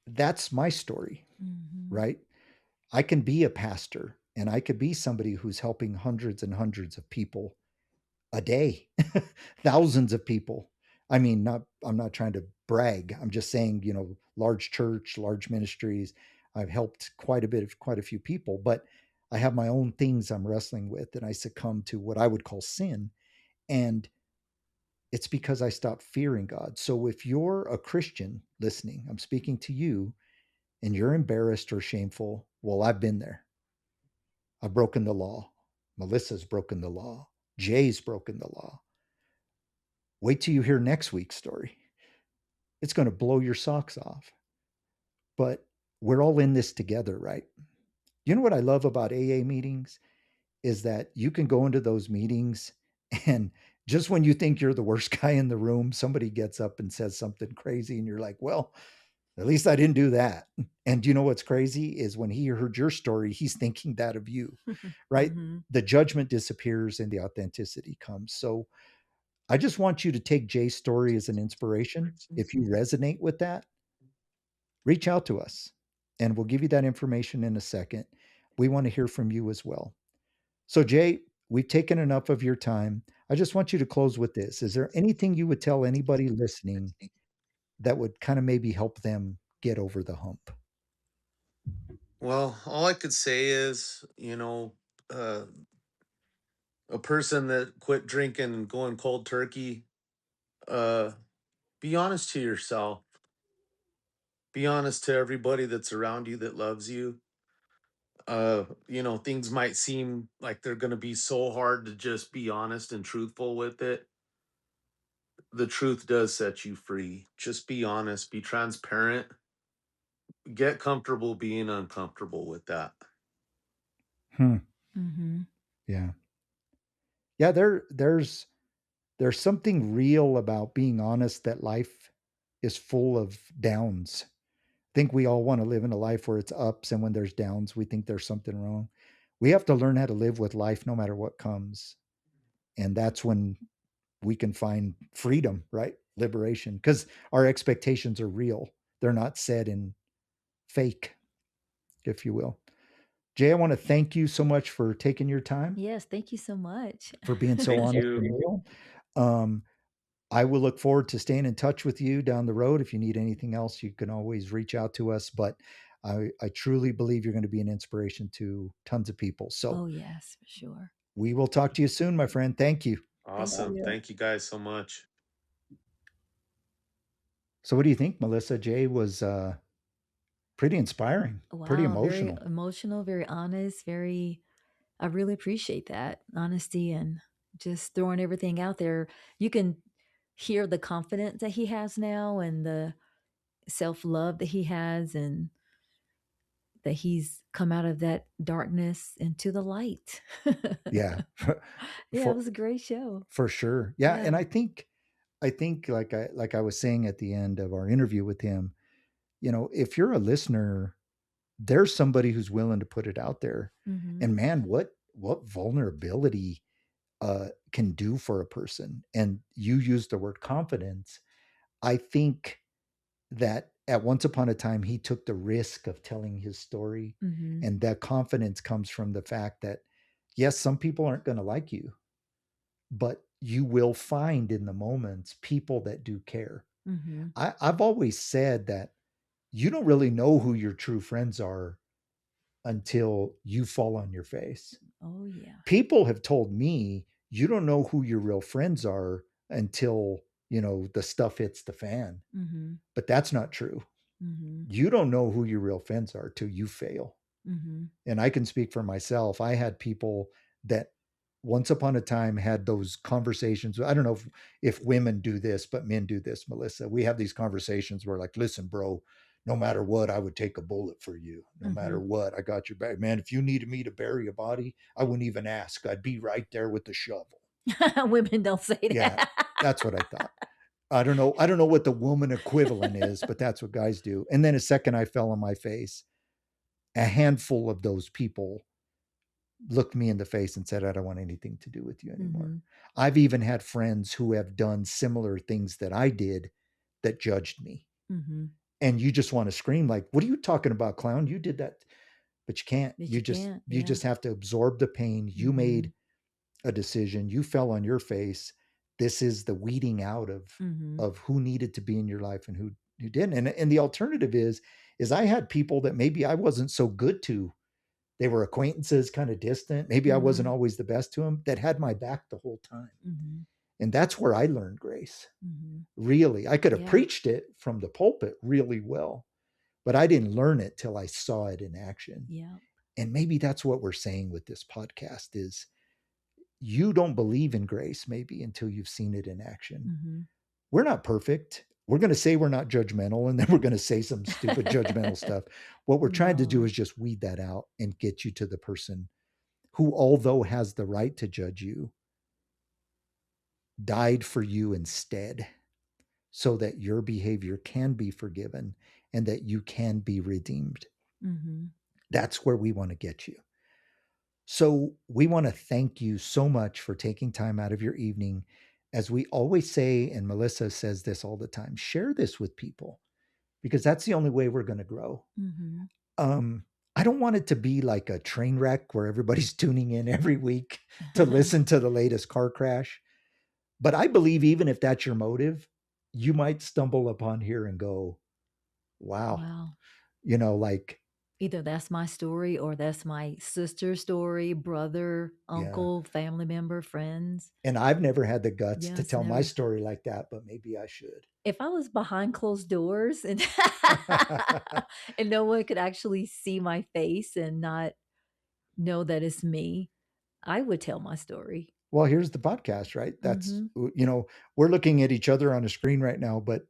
that's my story, Mm-hmm. right? I can be a pastor and I could be somebody who's helping hundreds and hundreds of people a day, thousands of people. I mean, I'm not trying to brag. I'm just saying, large church, large ministries. I've helped quite a few people, but I have my own things I'm wrestling with, and I succumb to what I would call sin. And it's because I stopped fearing God. So if you're a Christian listening, I'm speaking to you, and you're embarrassed or shameful, well, I've been there. I've broken the law. Melissa's broken the law. Jay's broken the law. Wait till you hear next week's story. It's going to blow your socks off. But we're all in this together, right? You know what I love about AA meetings is that you can go into those meetings and Just when you think you're the worst guy in the room, somebody gets up and says something crazy, and you're like, well, at least I didn't do that. And you know what's crazy is when he heard your story, he's thinking that of you, right? Mm-hmm. The judgment disappears and the authenticity comes. So I just want you to take Jay's story as an inspiration. If you resonate with that, reach out to us and we'll give you that information in a second. We want to hear from you as well. So, Jay, we've taken enough of your time. I just want you to close with this. Is there anything you would tell anybody listening that would kind of maybe help them get over the hump? Well, all I could say is, uh, a person that quit drinking and going cold turkey, uh, be honest to yourself. Be honest to everybody that's around you that loves you. Things might seem like they're going to be so hard to just be honest and truthful with it. The truth does set you free. Just be honest, be transparent, get comfortable being uncomfortable with that. Hmm. Mm-hmm. Yeah. Yeah, there's something real about being honest that life is full of downs. I think we all want to live in a life where it's ups, and when there's downs, we think there's something wrong. We have to learn how to live with life no matter what comes. And that's when we can find freedom, right? Liberation, because our expectations are real. They're not set in fake, if you will. Jay, I want to thank you so much for taking your time, Yes, thank you so much. for being so Thank honest you. and real. Um, I will look forward to staying in touch with you down the road. If you need anything else, you can always reach out to us. But I truly believe you're going to be an inspiration to tons of people. So Oh, yes, for sure. we will talk to you soon, my friend. Thank you. Thank Awesome. you. Thank you guys so much. So, what do you think, Melissa? Jay was pretty inspiring, pretty Wow, very emotional. emotional, very honest, I really appreciate that honesty and just throwing everything out there. You can hear the confidence that he has now and the self love that he has, and that he's come out of that darkness into the light. Yeah, Yeah, it for was a great show. for sure. Yeah, Yeah. and I think like I was saying at the end of our interview with him, if you're a listener, there's somebody who's willing to put it out there. Mm-hmm. And man, what vulnerability can do for a person. And you use the word confidence. I think that at once upon a time he took the risk of telling his story, Mm-hmm. and that confidence comes from the fact that yes, some people aren't going to like you, but you will find in the moments people that do care. Mm-hmm. I've always said that you don't really know who your true friends are until you fall on your face. Oh yeah. People have told me you don't know who your real friends are until, the stuff hits the fan. Mm-hmm. But that's not true. Mm-hmm. You don't know who your real friends are till you fail. Mm-hmm. And I can speak for myself. I had people that once upon a time had those conversations. I don't know if women do this, but men do this, Melissa. We have these conversations where, like, listen, bro, no matter what, I would take a bullet for you. No matter what, I got your back. Man, if you needed me to bury a body, I wouldn't even ask. I'd be right there with the shovel. Women don't say that. Yeah, that's what I thought. I don't know what the woman equivalent is, but that's what guys do. And then a second I fell on my face, a handful of those people looked me in the face and said, I don't want anything to do with you anymore. Mm-hmm. I've even had friends who have done similar things that I did that judged me. Mm-hmm. And you just want to scream, like, what are you talking about, clown? You did that. But you can't. But You you just can't. you Yeah. just have to absorb the pain. You Mm-hmm. made a decision. You fell on your face. This is the weeding out Mm-hmm. of who needed to be in your life and who didn't. And the alternative is I had people that maybe I wasn't so good to. They were acquaintances, kind of distant. Maybe I wasn't Mm-hmm. always the best to them, that had my back the whole time. Mm-hmm. And that's where I learned grace. Mm-hmm. Really, I could have Yeah. preached it from the pulpit really well, but I didn't learn it till I saw it in action. Yeah. And maybe that's what we're saying with this podcast is you don't believe in grace maybe until you've seen it in action. Mm-hmm. We're not perfect. We're going to say we're not judgmental, and then we're going to say some stupid judgmental stuff. What we're trying to do No. is just weed that out and get you to the person who, although has the right to judge you, died for you instead so that your behavior can be forgiven and that you can be redeemed. Mm-hmm. That's where we want to get you. So we want to thank you so much for taking time out of your evening. As we always say, and Melissa says this all the time, share this with people because that's the only way we're going to grow. Mm-hmm. I don't want it to be like a train wreck where everybody's tuning in every week to listen to the latest car crash. But I believe even if that's your motive, you might stumble upon here and go, wow, Wow. like Either that's my story or that's my sister's story, brother, uncle, family member, friends. And I've never had the guts to Yes, tell my never. story like that, but maybe I should. If I was behind closed doors and and no one could actually see my face and not know that it's me, I would tell my story. Well, here's the podcast, right? That's, Mhm. we're looking at each other on a screen right now, but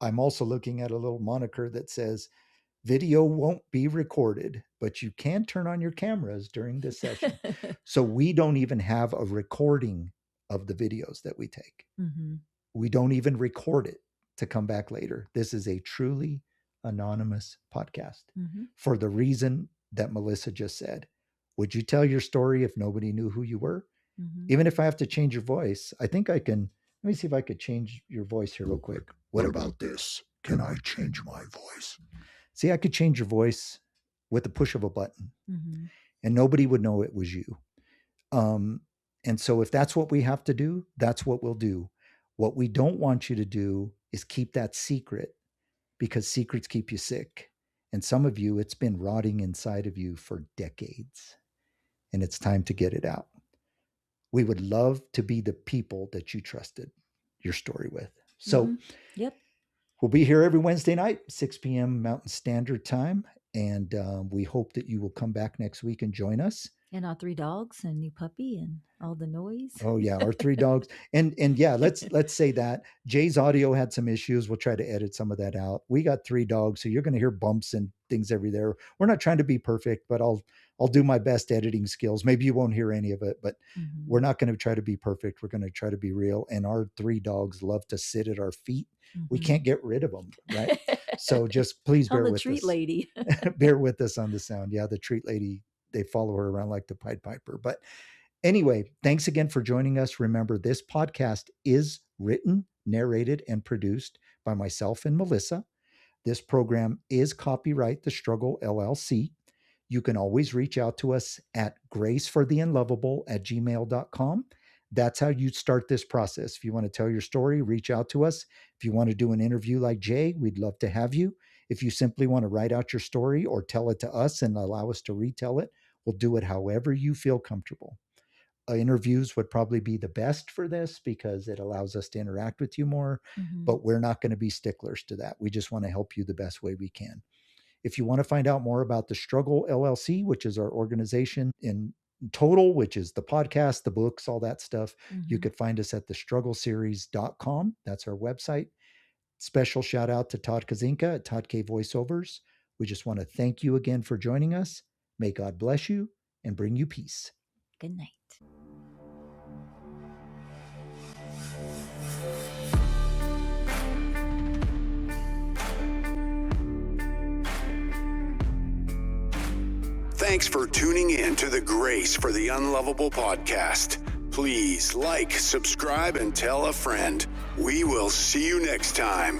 I'm also looking at a little moniker that says, video won't be recorded, but you can turn on your cameras during this session. So we don't even have a recording of the videos that we take. Mhm. We don't even record it to come back later. This is a truly anonymous podcast Mhm. for the reason that Melissa just said. Would you tell your story if nobody knew who you were? Mhm. Even if I have to change your voice, I think I can. Let me see if I could change your voice here real quick. What about this? Can I change my voice? See, I could change your voice with the push of a button, Mhm. and nobody would know it was you. And so if that's what we have to do, that's what we'll do. What we don't want you to do is keep that secret because secrets keep you sick. And some of you, it's been rotting inside of you for decades, and it's time to get it out. We would love to be the people that you trusted your story with. So Yep. we'll be here every Wednesday night, 6 p.m. Mountain Standard Time. And we hope that you will come back next week and join us. And our 3 dogs and new puppy and all the noise. Oh yeah, our 3 dogs. And yeah, let's say that Jay's audio had some issues. We'll try to edit some of that out. We got 3 dogs, so you're going to hear bumps and things every there. We're not trying to be perfect, but I'll do my best editing skills. Maybe you won't hear any of it, but we're not going to try to be perfect. We're going to try to be real. And our 3 dogs love to sit at our feet. We can't get rid of them, right? So just please bear the with treat us. lady. Bear with us on the sound. Yeah, the treat lady, they follow her around like the Pied Piper. But anyway, thanks again for joining us. Remember, this podcast is written, narrated, and produced by myself and Melissa. This program is copyright The Struggle LLC. You can always reach out to us at GracefortheUnlovable@gmail.com. That's how you start this process. If you want to tell your story, reach out to us. If you want to do an interview like Jay, we'd love to have you. If you simply want to write out your story or tell it to us and allow us to retell it, we'll do it however you feel comfortable. Interviews would probably be the best for this because it allows us to interact with you more, but we're not going to be sticklers to that. We just want to help you the best way we can. If you want to find out more about the Struggle LLC, which is our organization in total, which is the podcast, the books, all that stuff, you could find us at thestruggleseries.com. That's our website. Special shout out to Todd Kazinka at Todd K Voiceovers. We just want to thank you again for joining us. May God bless you and bring you peace. Good night. Thanks for tuning in to the Grace for the Unlovable podcast. Please like, subscribe, and tell a friend. We will see you next time.